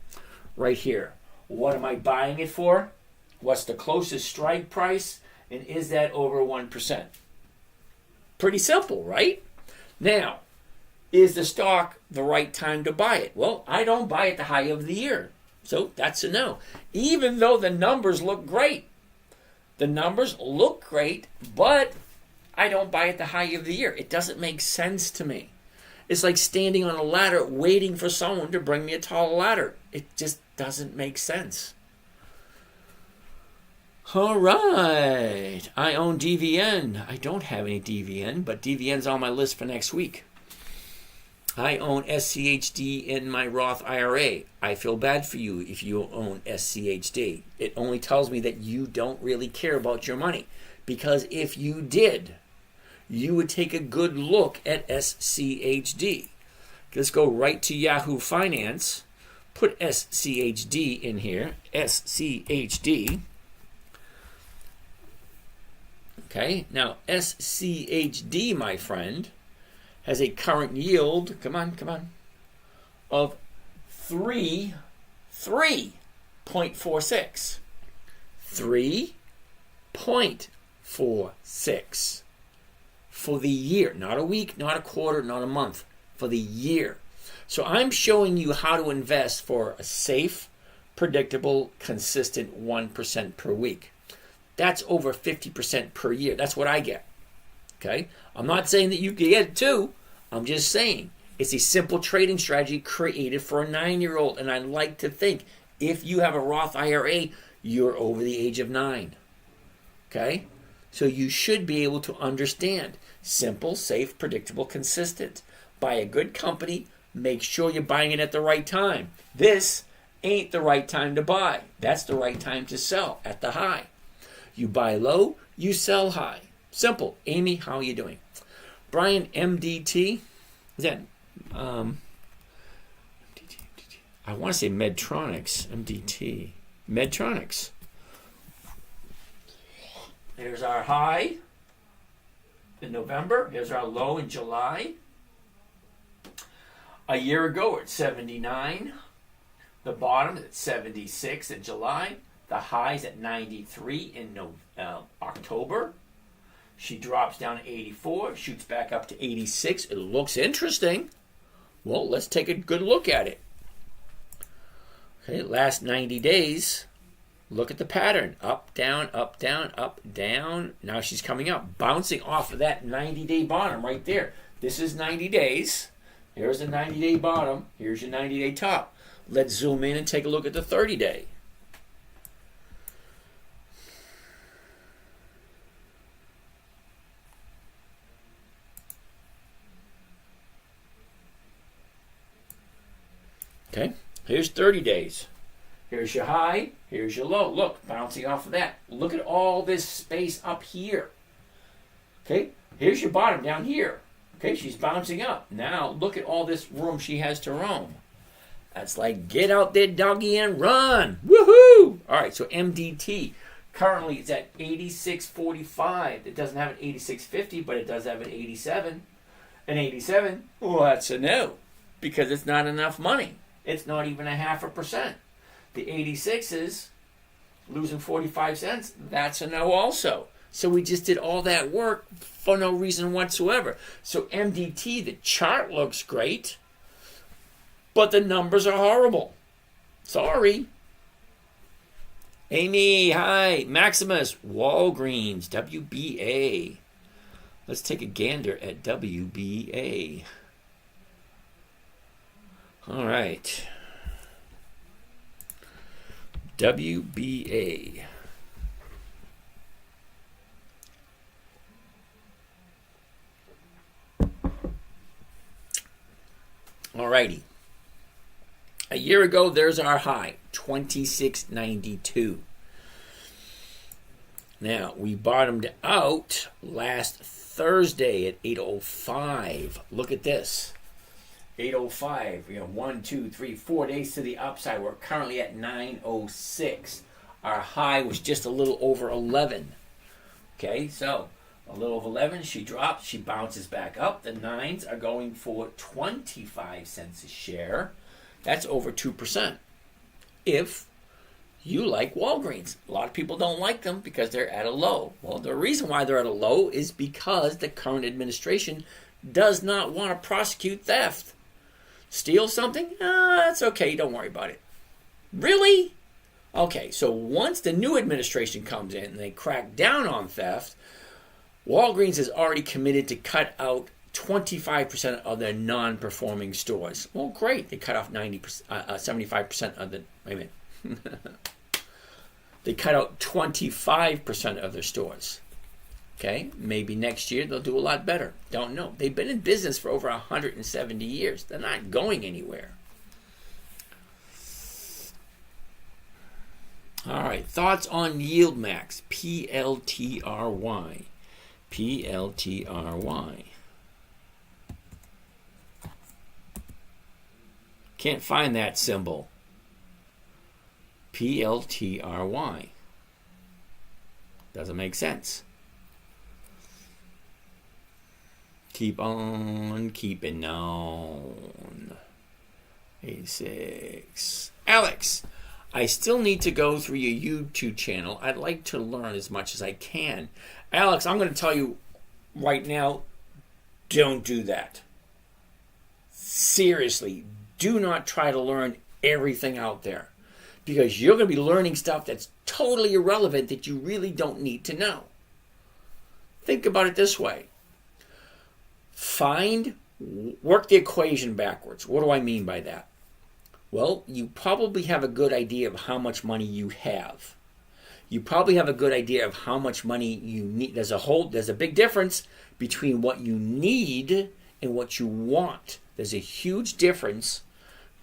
Right here. What am I buying it for? What's the closest strike price? And is that over 1%? Pretty simple, right? Now, is the stock the right time to buy it? Well, I don't buy at the high of the year. So that's a no. Even though the numbers look great. The numbers look great, but I don't buy at the high of the year. It doesn't make sense to me. It's like standing on a ladder waiting for someone to bring me a tall ladder. It just doesn't make sense. All right. I own DVN. I don't have any DVN, but DVN's on my list for next week. I own SCHD in my Roth IRA. I feel bad for you if you own SCHD. It only tells me that you don't really care about your money. Because if you did, you would take a good look at SCHD. Let's go right to Yahoo Finance. Put SCHD in here. SCHD. Okay, now SCHD, my friend, has a current yield, come on, of 3.46. 3.46 for the year, not a week, not a quarter, not a month, for the year. So I'm showing you how to invest for a safe, predictable, consistent 1% per week. That's over 50% per year. That's what I get. Okay? I'm not saying that you can get it too. I'm just saying it's a simple trading strategy created for a 9-year-old. And I like to think if you have a Roth IRA, you're over the age of 9. Okay? So you should be able to understand. Simple, safe, predictable, consistent. Buy a good company. Make sure you're buying it at the right time. This ain't the right time to buy. That's the right time to sell at the high. You buy low, you sell high. Simple. Amy, how are you doing? Brian, MDT? Is that, I want to say Medtronics, MDT. Medtronics. Here's our high in November. Here's our low in July. A year ago at 79. The bottom is at 76 in July. The high's at 93 in October. She drops down to 84, shoots back up to 86. It looks interesting. Well, let's take a good look at it. Okay, last 90 days. Look at the pattern. Up, down, up, down, up, down. Now she's coming up, bouncing off of that 90-day bottom right there. This is 90 days. Here's the 90-day bottom. Here's your 90-day top. Let's zoom in and take a look at the 30-day. Okay, here's 30 days. Here's your high, here's your low. Look, bouncing off of that. Look at all this space up here. Okay, here's your bottom down here. Okay, she's bouncing up. Now, look at all this room she has to roam. That's like, get out there, doggy, and run. Woohoo! All right, so MDT. Currently, it's at 86.45. It doesn't have an 86.50, but it does have an 87. An 87, well, that's a no, because it's not enough money. It's not even 0.5%. The 86s, losing 45 cents, that's a no also. So we just did all that work for no reason whatsoever. So MDT, the chart looks great, but the numbers are horrible. Sorry. Amy, hi. Maximus, Walgreens, WBA. Let's take a gander at WBA. All right. WBA. Alrighty. A year ago, there's our high, 26.92. Now, we bottomed out last Thursday at 8.05. Look at this. 8.05. 1, 2, 3, 4 days to the upside. We're currently at 9.06. Our high was just a little over 11. Okay, so a little over 11. She drops. She bounces back up. The 9s are going for 25 cents a share. That's over 2%. If you like Walgreens. A lot of people don't like them because they're at a low. Well, the reason why they're at a low is because the current administration does not want to prosecute theft. Steal something? That's okay. Don't worry about it. Really? Okay, so once the new administration comes in and they crack down on theft, Walgreens has already committed to cut out 25% of their non-performing stores. Well, great. They cut off 75% of the... Wait a minute. They cut out 25% of their stores. Okay, maybe next year they'll do a lot better. Don't know. They've been in business for over 170 years. They're not going anywhere. All right, thoughts on YieldMax, PLTRY. PLTRY. Can't find that symbol. PLTRY. Doesn't make sense. Keep on keeping on. 86. Alex, I still need to go through your YouTube channel. I'd like to learn as much as I can. Alex, I'm going to tell you right now, don't do that. Seriously, do not try to learn everything out there. Because you're going to be learning stuff that's totally irrelevant that you really don't need to know. Think about it this way. Work the equation backwards. What do I mean by that? Well, you probably have a good idea of how much money you have. You probably have a good idea of how much money you need. There's a big difference between what you need and what you want. There's a huge difference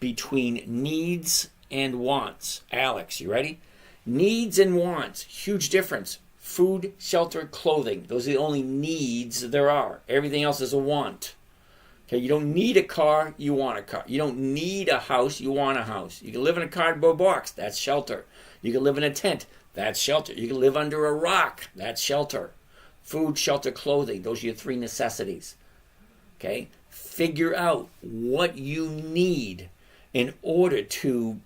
between needs and wants. Alex, you ready? Needs and wants, huge difference. Food, shelter, clothing. Those are the only needs there are. Everything else is a want. Okay, you don't need a car, you want a car. You don't need a house, you want a house. You can live in a cardboard box, that's shelter. You can live in a tent, that's shelter. You can live under a rock, that's shelter. Food, shelter, clothing, those are your three necessities. Okay, figure out what you need in order to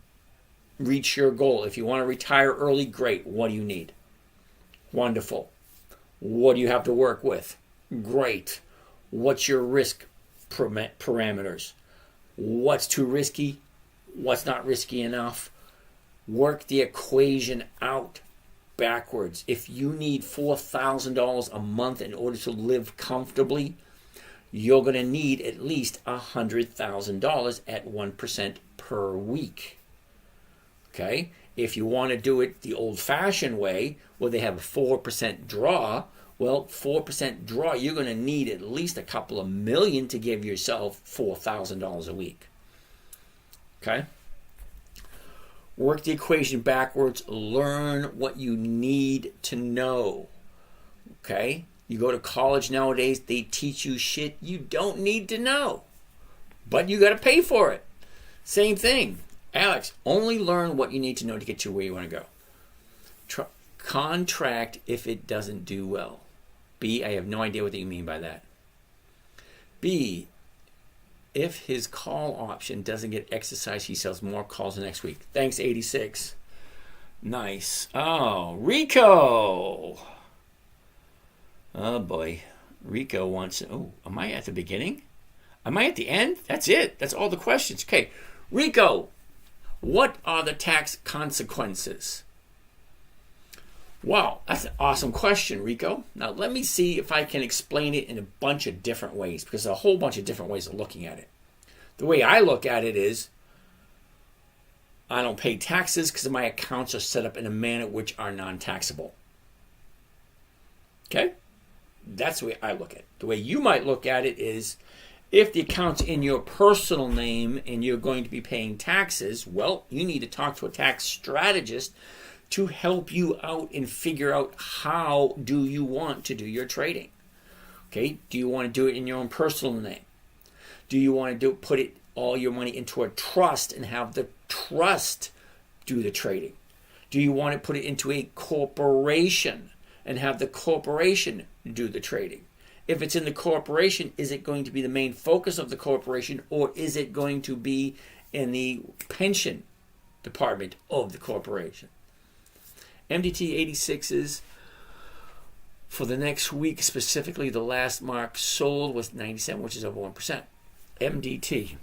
reach your goal. If you want to retire early, great. What do you need? Wonderful. What do you have to work with? Great. What's your risk parameters? What's too risky? What's not risky enough? Work the equation out backwards. If you need $4,000 a month in order to live comfortably, you're going to need at least $100,000 at 1% per week. Okay? If you want to do it the old-fashioned way, where they have a 4% draw, well, 4% draw, you're going to need at least a couple of million to give yourself $4,000 a week. Okay? Work the equation backwards. Learn what you need to know. Okay? You go to college nowadays, they teach you shit you don't need to know. But you got to pay for it. Same thing. Alex, only learn what you need to know to get you where you want to go. Contract if it doesn't do well. B, I have no idea what you mean by that. B, if his call option doesn't get exercised, he sells more calls the next week. Thanks, 86. Nice. Oh, Rico. Oh, boy. Rico wants... Oh, am I at the beginning? Am I at the end? That's it. That's all the questions. Okay. Rico, what are the tax consequences? Wow, that's an awesome question, Rico. Now, let me see if I can explain it in a bunch of different ways, because there's a whole bunch of different ways of looking at it. The way I look at it is, I don't pay taxes because my accounts are set up in a manner which are non-taxable. Okay? That's the way I look at it. The way you might look at it is, if the account's in your personal name and you're going to be paying taxes, well, you need to talk to a tax strategist to help you out and figure out how do you want to do your trading. Okay? Do you want to do it in your own personal name? Do you want to put all your money into a trust and have the trust do the trading? Do you want to put it into a corporation and have the corporation do the trading? If it's in the corporation, is it going to be the main focus of the corporation, or is it going to be in the pension department of the corporation? MDT 86s for the next week, specifically the last mark sold was 97, which is over 1%. MDT.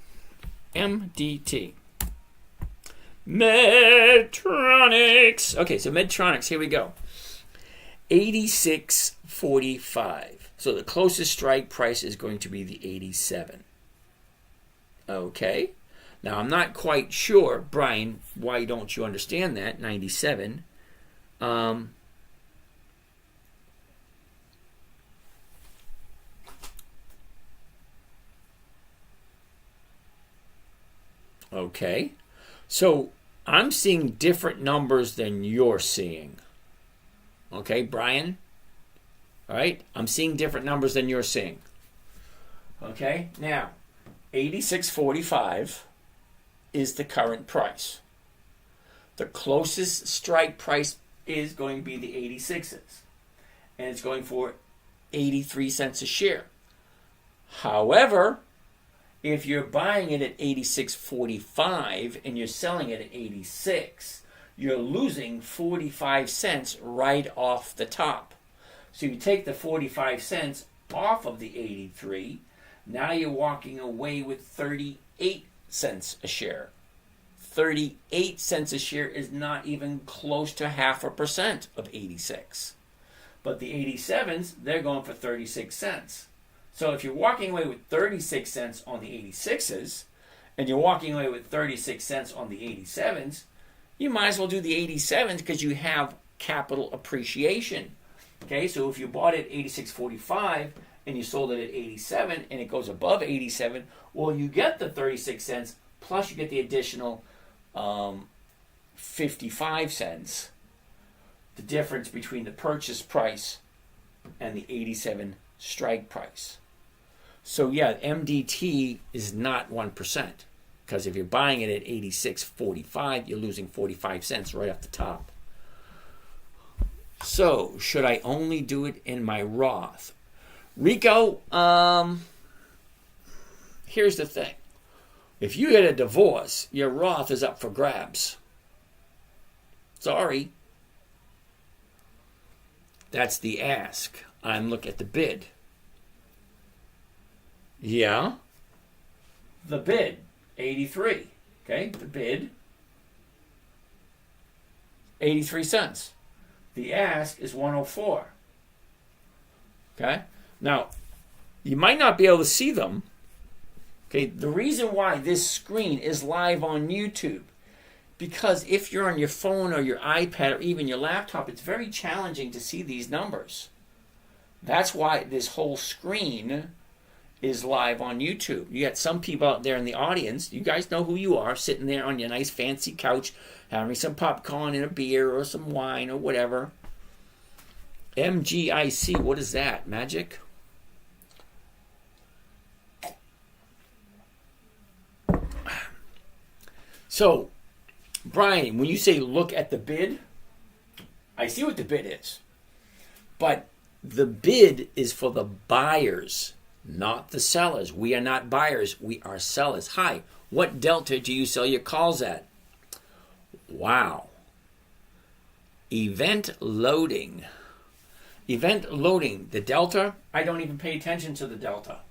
Medtronics. Okay, so Medtronics, here we go. 86.45. So the closest strike price is going to be the 87. Okay. Now, I'm not quite sure, Brian, why don't you understand that? 97. Okay. So I'm seeing different numbers than you're seeing. Okay, Brian? All right? I'm seeing different numbers than you're seeing. Okay? Now, 86.45 is the current price. The closest strike price is going to be the 86s. And it's going for 83 cents a share. However, if you're buying it at 86.45 and you're selling it at 86, you're losing 45 cents right off the top. So you take the 45 cents off of the 83, now you're walking away with 38 cents a share. 38 cents a share is not even close to 0.5% of 86. But the 87s, they're going for 36 cents. So if you're walking away with 36 cents on the 86s, and you're walking away with 36 cents on the 87s, you might as well do the 87s because you have capital appreciation. Okay, so if you bought it at 86.45 and you sold it at 87 and it goes above 87, well, you get the 36 cents plus you get the additional 55 cents the difference between the purchase price and the 87 strike price. So yeah, MDT is not 1%, because if you're buying it at 86.45, you're losing 45 cents right off the top. So should I only do it in my Roth? Rico, here's the thing. If you get a divorce, your Roth is up for grabs. Sorry. That's the ask. I'm looking at the bid. Yeah. The bid, 83. Okay, the bid, 83 cents. The ask is 104. Okay? Now, you might not be able to see them. Okay, the reason why this screen is live on YouTube, because if you're on your phone or your iPad or even your laptop, it's very challenging to see these numbers. That's why this whole screen is live on YouTube. You got some people out there in the audience, you guys know who you are, sitting there on your nice fancy couch, having some popcorn and a beer or some wine or whatever. MGIC, what is that? Magic? So, Brian, when you say look at the bid, I see what the bid is. But the bid is for the buyers, not the sellers. We are not buyers, we are sellers. Hi, what delta do you sell your calls at? Wow. Event loading. Event loading, the delta, I don't even pay attention to the delta.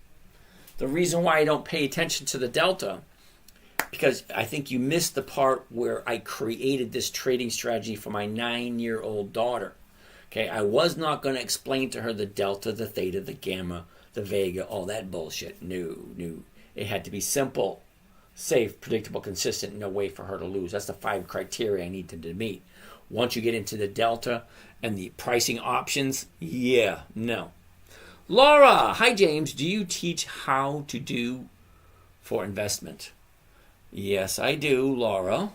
The reason why I don't pay attention to the delta, because I think you missed the part where I created this trading strategy for my 9-year-old daughter. Okay, I was not going to explain to her the delta, the theta, the gamma, the vega, all that bullshit. No. It had to be simple, safe, predictable, consistent, no way for her to lose. That's the 5 criteria I needed to meet. Once you get into the delta and the pricing options, no. Laura, hi James, do you teach how to do for investment? Yes, I do, Laura.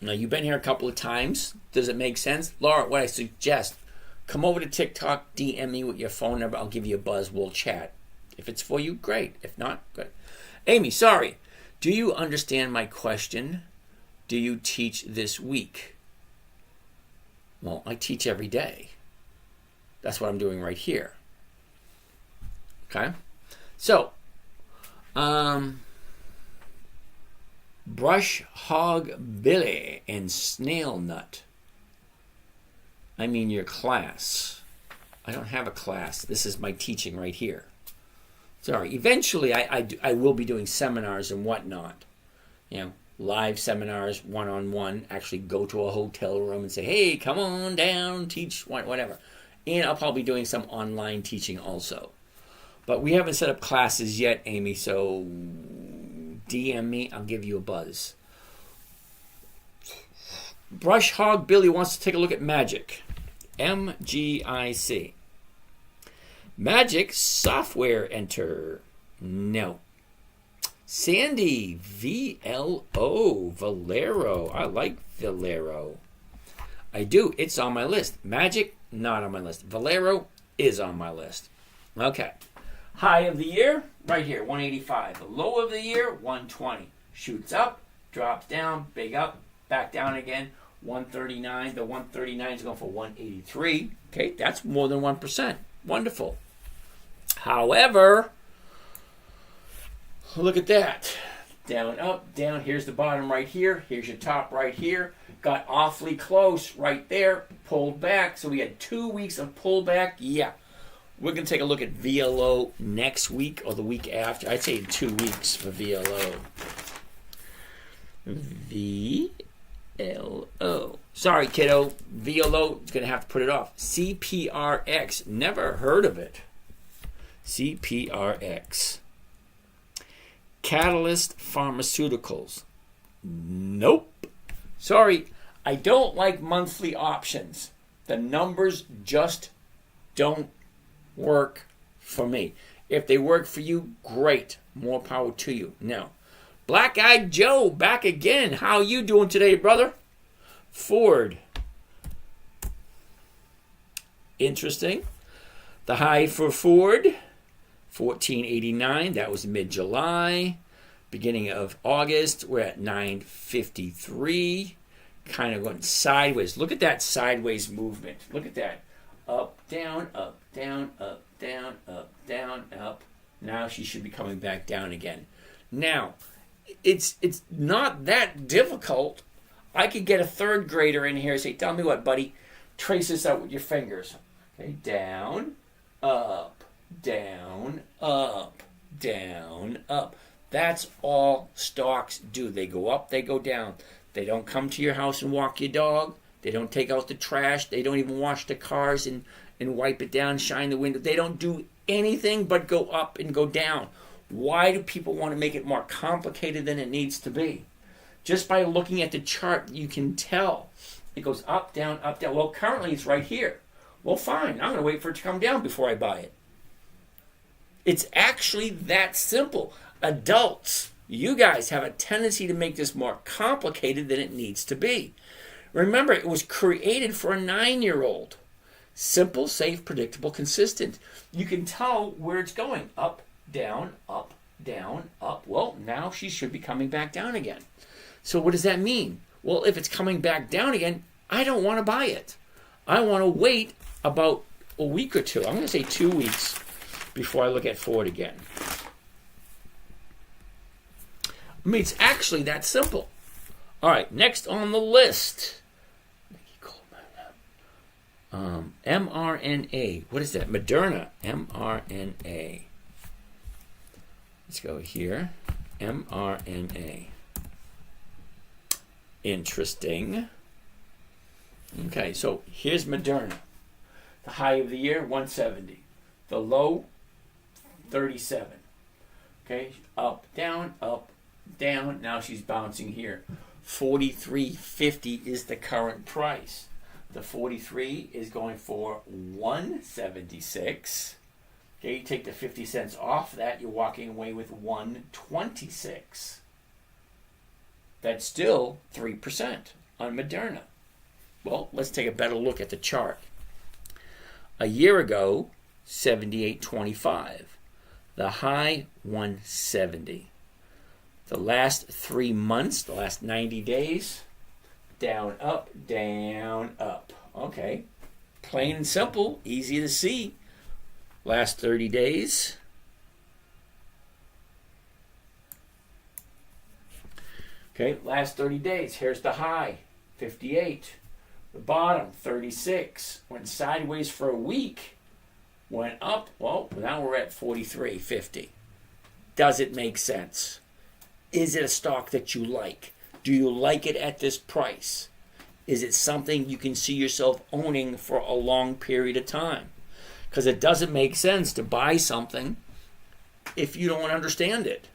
Now, you've been here a couple of times. Does it make sense? Laura, what I suggest, come over to TikTok, DM me with your phone number. I'll give you a buzz. We'll chat. If it's for you, great. If not, good. Amy, sorry. Do you understand my question? Do you teach this week? Well, I teach every day. That's what I'm doing right here. Okay? So, Brush Hog Billy and Snail Nut. I mean your class. I don't have a class. This is my teaching right here. Sorry. Eventually, I will be doing seminars and whatnot. You know, live seminars, one-on-one. Actually go to a hotel room and say, hey, come on down, teach, whatever. And I'll probably be doing some online teaching also. But we haven't set up classes yet, Amy, so DM me, I'll give you a buzz. Brush Hog Billy wants to take a look at Magic. MGIC. Magic software enter. No. Sandy, VLO, Valero. I like Valero. I do. It's on my list. Magic, not on my list. Valero is on my list. Okay. High of the year, right here, 185. The low of the year, 120. Shoots up, drops down, big up, back down again, 139. The 139 is going for 183. Okay, that's more than 1%. Wonderful. However, look at that. Down, up, down. Here's the bottom right here. Here's your top right here. Got awfully close right there. Pulled back. So we had 2 weeks of pullback. Yeah. We're going to take a look at VLO next week or the week after. I'd say 2 weeks for VLO. VLO. Sorry, kiddo. VLO is going to have to put it off. CPRX. Never heard of it. CPRX. Catalyst Pharmaceuticals. Nope. Sorry, I don't like monthly options. The numbers just don't work for me. If they work for you, great. More power to you. Now, Black Eyed Joe back again. How you doing today, brother? Ford. Interesting. The high for Ford, 1489. That was mid-July. Beginning of August, we're at 953. Kind of going sideways. Look at that sideways movement. Look at that. Up, down, up, down, up, down, up, down, up. Now she should be coming back down again. Now, it's not that difficult. I could get a third grader in here and say, tell me what, buddy. Trace this out with your fingers. Okay, down, up, down, up, down, up. That's all stocks do. They go up, they go down. They don't come to your house and walk your dog. They don't take out the trash. They don't even wash the cars and wipe it down, shine the window. They don't do anything but go up and go down. Why do people want to make it more complicated than it needs to be? Just by looking at the chart, you can tell. It goes up, down, up, down. Well, currently it's right here. Well, fine. I'm going to wait for it to come down before I buy it. It's actually that simple. Adults, you guys have a tendency to make this more complicated than it needs to be. Remember, it was created for a 9-year-old. Simple, safe, predictable, consistent. You can tell where it's going. Up, down, up, down, up. Well, now she should be coming back down again. So what does that mean? Well, if it's coming back down again, I don't want to buy it. I want to wait about a week or two. I'm going to say 2 weeks before I look at Ford again. I mean, it's actually that simple. All right, next on the list. mRNA. What is that? Moderna. mRNA. Let's go here. mRNA. Interesting. Okay, so here's Moderna. The high of the year, 170. The low, 37. Okay, up, down, up, down. Now she's bouncing here. 43.50 is the current price. The 43 is going for 176. Okay, you take the 50 cents off that, you're walking away with 126. That's still 3% on Moderna. Well, let's take a better look at the chart. A year ago, 78.25. The high, 170. The last 3 months, the last 90 days, down, up, down, up. Okay. Plain and simple, easy to see. Last 30 days. Okay, last 30 days. Here's the high, 58. The bottom, 36. Went sideways for a week. Went up. Well, now we're at 43.50. Does it make sense? Is it a stock that you like? Do you like it at this price? Is it something you can see yourself owning for a long period of time? Because it doesn't make sense to buy something if you don't understand it.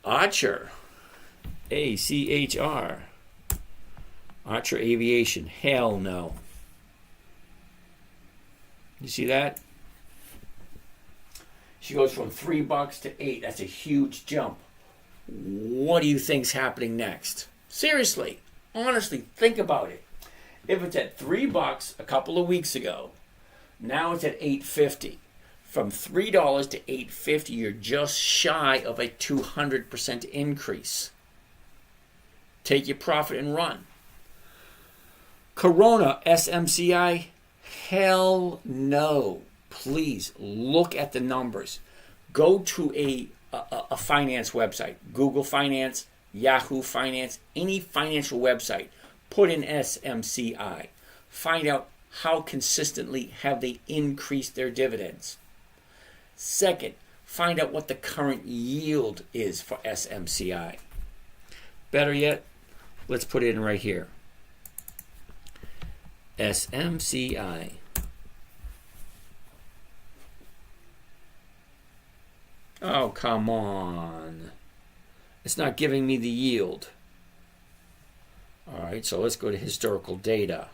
Archer. ACHR. Archer Aviation. Hell no. You see that? She goes from $3 to $8. That's a huge jump. What do you think's happening next? Seriously, honestly, think about it. If it's at $3 a couple of weeks ago, now it's at $8.50. From $3 to $8.50, you're just shy of a 200% increase. Take your profit and run. Corona, SMCI, hell no. Please look at the numbers. Go to a finance website, Google Finance, Yahoo Finance, any financial website. Put in SMCI. Find out how consistently have they increased their dividends. Second, find out what the current yield is for SMCI. Better yet, let's put it in right here. SMCI. Oh, come on. It's not giving me the yield. All right, so let's go to historical data.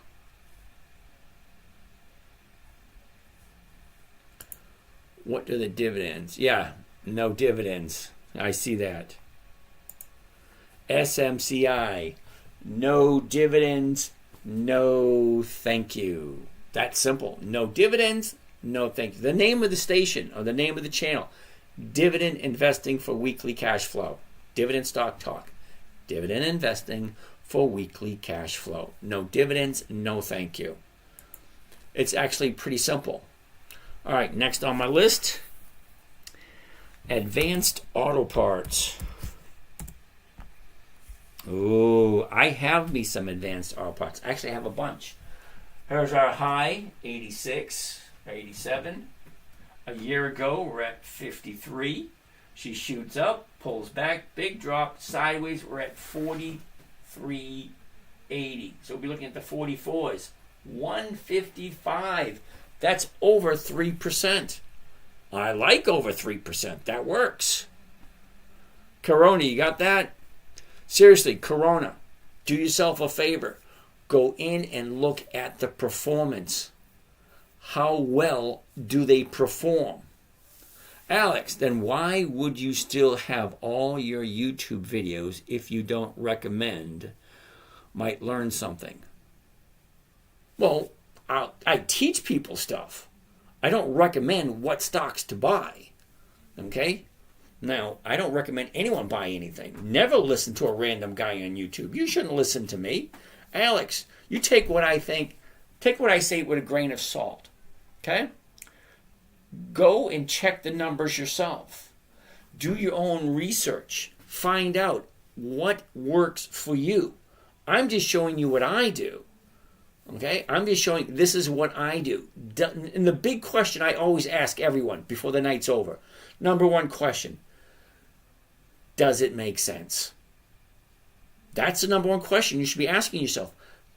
What are the dividends? Yeah, no dividends. I see that. SMCI, no dividends, no thank you. That's simple. No dividends, no thank you. The name of the station or the name of the channel, Dividend Investing for Weekly Cash Flow. Dividend Stock Talk. Dividend Investing for Weekly Cash Flow. No dividends, no thank you. It's actually pretty simple. All right, next on my list, Advanced Auto Parts. Ooh, I have me some Advanced Auto Parts. Actually, I have a bunch. Here's our high, 86, 87. A year ago, we're at 53. She shoots up, pulls back, big drop, sideways. We're at 43.80. So we'll be looking at the 44s. 155. That's over 3%. I like over 3%. That works. Corona, you got that? Seriously, Corona, do yourself a favor. Go in and look at the performance. How well do they perform? Alex, then why would you still have all your YouTube videos if you don't recommend might learn something? Well, I teach people stuff. I don't recommend what stocks to buy. Okay? Now, I don't recommend anyone buy anything. Never listen to a random guy on YouTube. You shouldn't listen to me. Alex, you take what I say with a grain of salt. Okay? Go and check the numbers yourself. Do your own research. Find out what works for you. I'm just showing you what I do. Okay? I'm just showing this is what I do. And the big question I always ask everyone before the night's over. Number one question. Does it make sense? That's the number one question you should be asking yourself.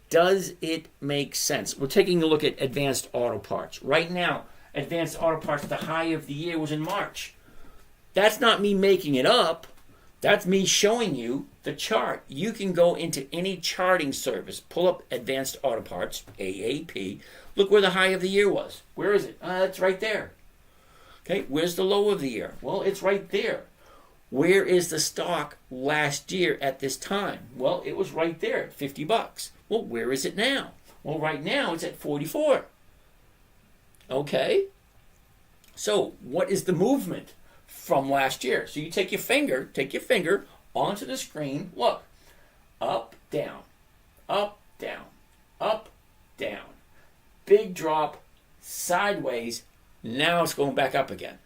Does it make sense? We're taking a look at Advanced Auto Parts. Right now, Advanced Auto Parts, the high of the year was in March. That's not me making it up. That's me showing you the chart. You can go into any charting service, pull up Advanced Auto Parts, AAP. Look where the high of the year was. Where is it? It's right there. Okay, where's the low of the year? Well, it's right there. Where is the stock last year at this time? Well, it was right there at $50. Well, where is it now? Well, right now it's at 44. Okay? So, what is the movement from last year? So you take your finger onto the screen. Look. Up, down. Up, down. Up, down. Big drop, sideways. Now it's going back up again.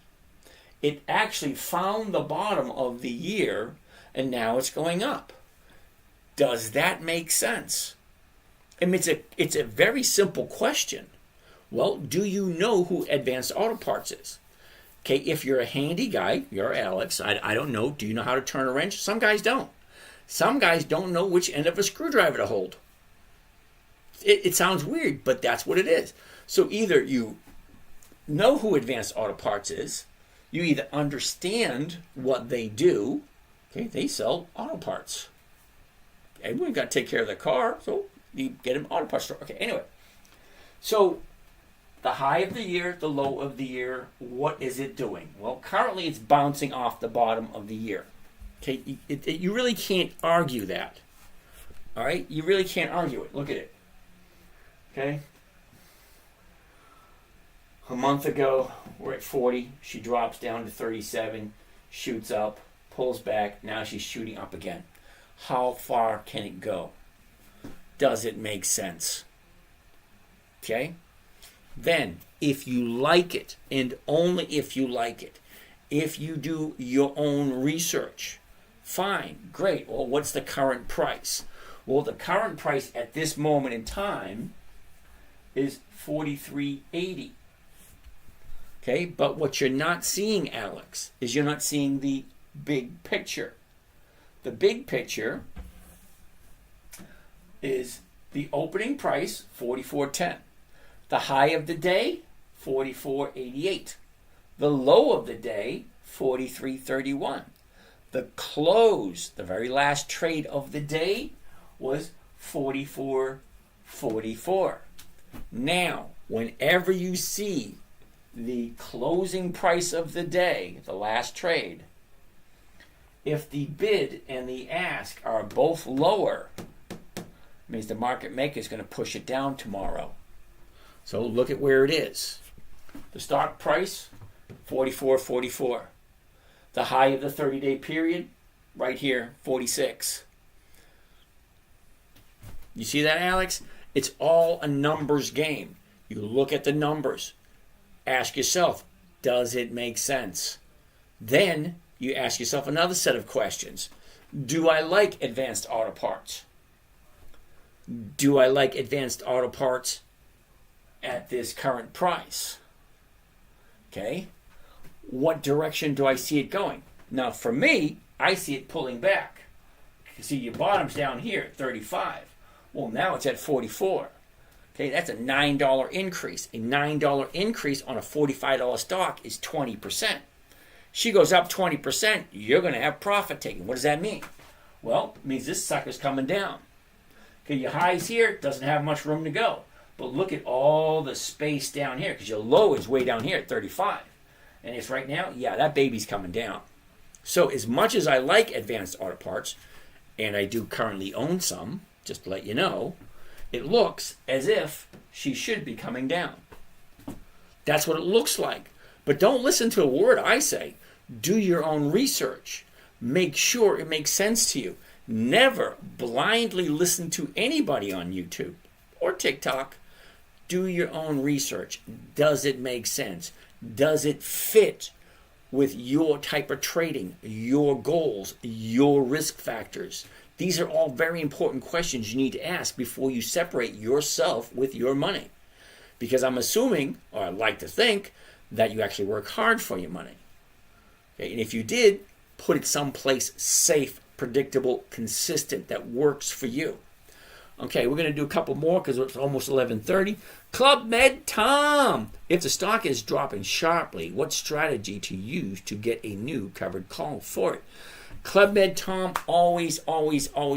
It actually found the bottom of the year, and now it's going up. Does that make sense? I mean, it's a very simple question. Well, do you know who Advanced Auto Parts is? Okay, if you're a handy guy, you're Alex, I don't know, do you know how to turn a wrench? Some guys don't. Some guys don't know which end of a screwdriver to hold. It sounds weird, but that's what it is. So either you know who Advanced Auto Parts is, you either understand what they do, okay, they sell auto parts. Everyone's got to take care of their car, so you get an auto parts store. Okay, anyway. So the high of the year, the low of the year, what is it doing? Well, currently it's bouncing off the bottom of the year. Okay, you really can't argue that. All right, you really can't argue it. Look at it. Okay. A month ago, we're at 40. She drops down to 37, shoots up, pulls back. Now she's shooting up again. How far can it go? Does it make sense? Okay? Then, if you like it, and only if you like it, if you do your own research, fine, great. Well, what's the current price? Well, the current price at this moment in time is $43.80. Okay, but what you're not seeing, Alex, is you're not seeing the big picture. The big picture is the opening price, $44.10. The high of the day, $44.88. The low of the day, $43.31. The close, the very last trade of the day, was $44.44. Now, whenever you see the closing price of the day, the last trade, if the bid and the ask are both lower, it means the market maker is going to push it down tomorrow. So look at where it is. The stock price, 44.44. The high of the 30-day period, right here, 46. You see that, Alex? It's all a numbers game. You look at the numbers. Ask yourself, does it make sense? Then you ask yourself another set of questions. Do I like Advanced Auto Parts? Do I like Advanced Auto Parts at this current price? Okay. What direction do I see it going? Now, for me, I see it pulling back. You see, your bottom's down here at 35. Well, now it's at 44. Okay, that's a $9 increase. A $9 increase on a $45 stock is 20%. She goes up 20%, you're going to have profit taking. What does that mean? Well, it means this sucker's coming down. Okay, your highs here, doesn't have much room to go. But look at all the space down here, because your low is way down here at 35. And it's right now, yeah, that baby's coming down. So as much as I like Advanced Auto Parts, and I do currently own some, just to let you know, it looks as if she should be coming down. That's what it looks like. But don't listen to a word I say. Do your own research. Make sure it makes sense to you. Never blindly listen to anybody on YouTube or TikTok. Do your own research. Does it make sense? Does it fit with your type of trading, your goals, your risk factors? These are all very important questions you need to ask before you separate yourself with your money. Because I'm assuming, or I'd like to think, that you actually work hard for your money. Okay? And if you did, put it someplace safe, predictable, consistent, that works for you. Okay, we're going to do a couple more because it's almost 11:30. Club Med Tom. If the stock is dropping sharply, what strategy to use to get a new covered call for it? Club Med Tom, always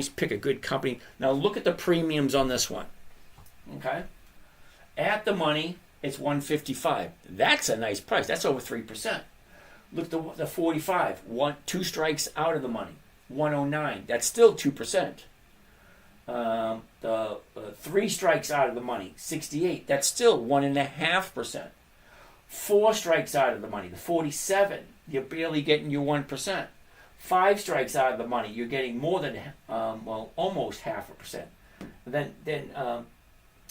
pick a good company. Now look at the premiums on this one. Okay? At the money, it's 155. That's a nice price. That's over 3%. Look at the 45. Two strikes out of the money. 109. That's still 2%. The 3 strikes out of the money. 68. That's still 1.5%. 4 strikes out of the money. The 47. You're barely getting your 1%. 5 strikes out of the money. You're getting more than almost 0.5%. Then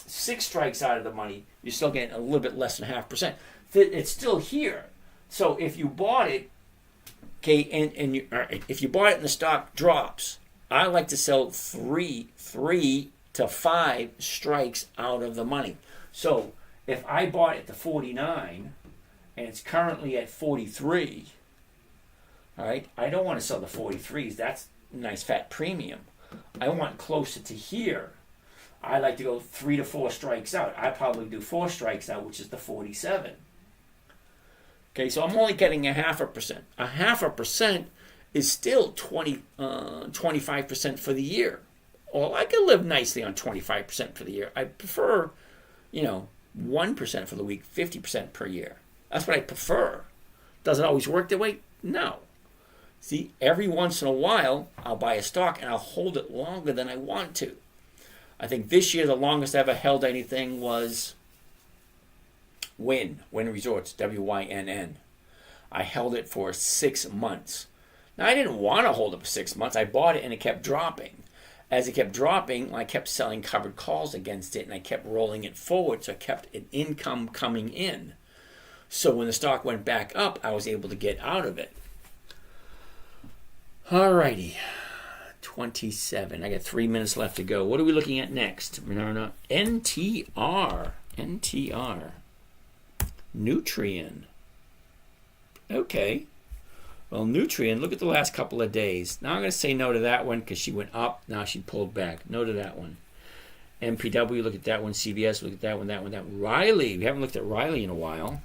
6 strikes out of the money. You're still getting a little bit less than 0.5%. It's still here. So if you bought it, okay, if you bought it and the stock drops, I like to sell 3 to 5 strikes out of the money. So if I bought it at the 49 and it's currently at 43, all right, I don't want to sell the 43s. That's a nice fat premium. I want closer to here. I like to go 3 to 4 strikes out. I probably do 4 strikes out, which is the 47. Okay, so I'm only getting 0.5%. 0.5% is still 25% for the year. Well, I can live nicely on 25% for the year. I prefer, 1% for the week, 50% per year. That's what I prefer. Does it always work that way? No. See, every once in a while, I'll buy a stock and I'll hold it longer than I want to. I think this year the longest I ever held anything was Wynn Resorts, WYNN. I held it for 6 months. Now, I didn't want to hold it for 6 months. I bought it and it kept dropping. As it kept dropping, I kept selling covered calls against it and I kept rolling it forward, so I kept an income coming in. So when the stock went back up, I was able to get out of it. Alrighty. 27. I got 3 minutes left to go. What are we looking at next? NTR. Nutrien. Okay. Well, Nutrien, look at the last couple of days. Now I'm going to say no to that one because she went up. Now she pulled back. No to that one. MPW, look at that one. CVS, look at that one, that one. Riley. We haven't looked at Riley in a while.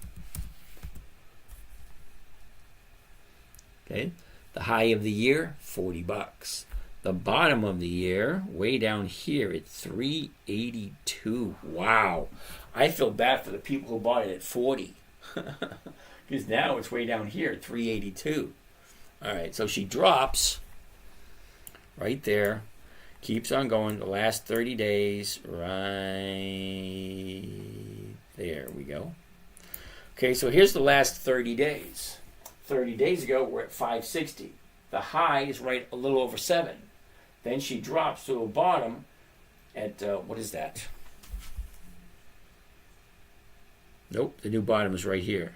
Okay. The high of the year, $40. The bottom of the year, way down here at $382. Wow. I feel bad for the people who bought it at $40. Because now it's way down here at $382. All right, so she drops right there. Keeps on going the last 30 days right There we go. Okay, so here's the last 30 days. 30 days ago, we're at 560. The high is right a little over 7. Then she drops to a bottom at, what is that? Nope, the new bottom is right here.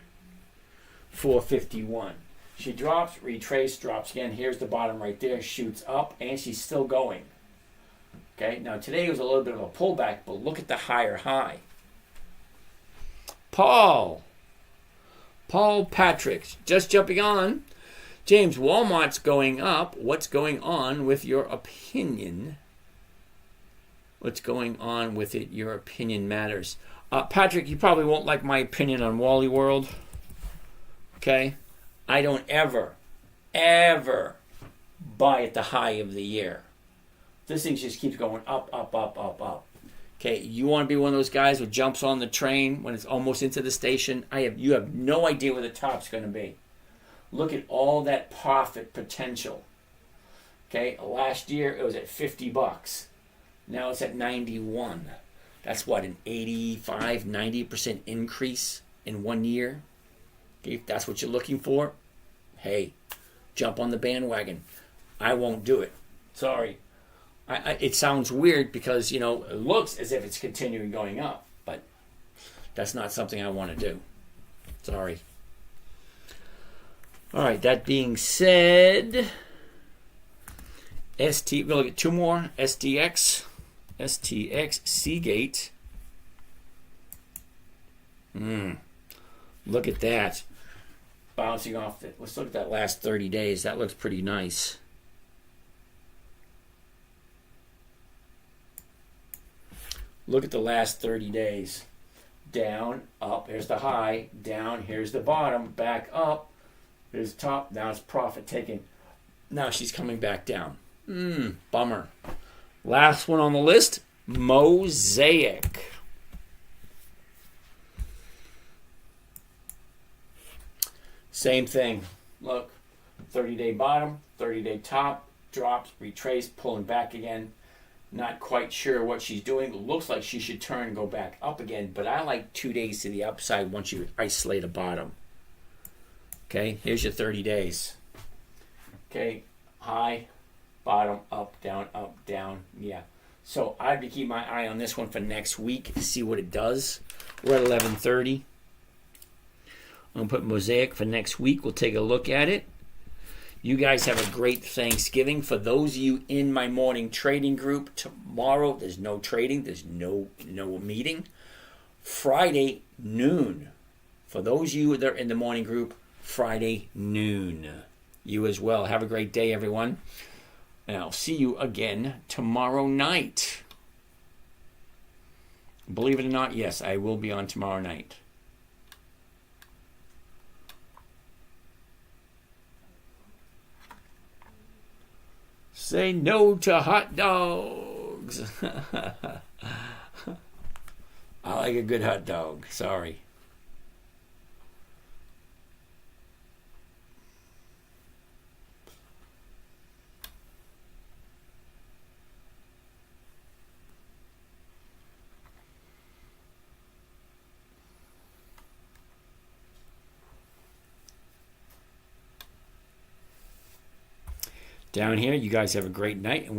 451. She drops, retrace, drops again. Here's the bottom right there, shoots up, and she's still going. Okay, now today was a little bit of a pullback, but look at the higher high. Paul Patrick, just jumping on. James, Walmart's going up. What's going on with your opinion? What's going on with it? Your opinion matters. Patrick, you probably won't like my opinion on Wally World. Okay? I don't ever buy at the high of the year. This thing just keeps going up, up, up, up, up. Okay, you want to be one of those guys who jumps on the train when it's almost into the station? You have no idea where the top's going to be. Look at all that profit potential. Okay, last year it was at $50. Now it's at 91. That's what, an 85, 90% increase in 1 year? Okay, if that's what you're looking for, hey, jump on the bandwagon. I won't do it. Sorry. It sounds weird because, it looks as if it's continuing going up, but that's not something I want to do. Sorry. All right, that being said, we'll look at 2 more. STX, Seagate. Look at that. Bouncing off it. Let's look at that last 30 days. That looks pretty nice. Look at the last 30 days. Down, up, here's the high. Down, here's the bottom. Back up, here's the top. Now it's profit taken. Now she's coming back down. Bummer. Last one on the list, Mosaic. Same thing. Look, 30-day bottom, 30-day top, drops, retrace, pulling back again. Not quite sure what she's doing. Looks like she should turn and go back up again, but I like 2 days to the upside once you isolate a bottom. Okay, here's your 30 days. Okay, high, bottom, up, down, yeah. So I'd be keeping my eye on this one for next week to see what it does. We're at 11:30. I'm going to put Mosaic for next week. We'll take a look at it. You guys have a great Thanksgiving. For those of you in my morning trading group, tomorrow there's no trading. There's no meeting. Friday, noon. For those of you that are in the morning group, Friday, noon. You as well. Have a great day, everyone. And I'll see you again tomorrow night. Believe it or not, yes, I will be on tomorrow night. Say no to hot dogs. I like a good hot dog. Sorry. Down here, you guys have a great night. And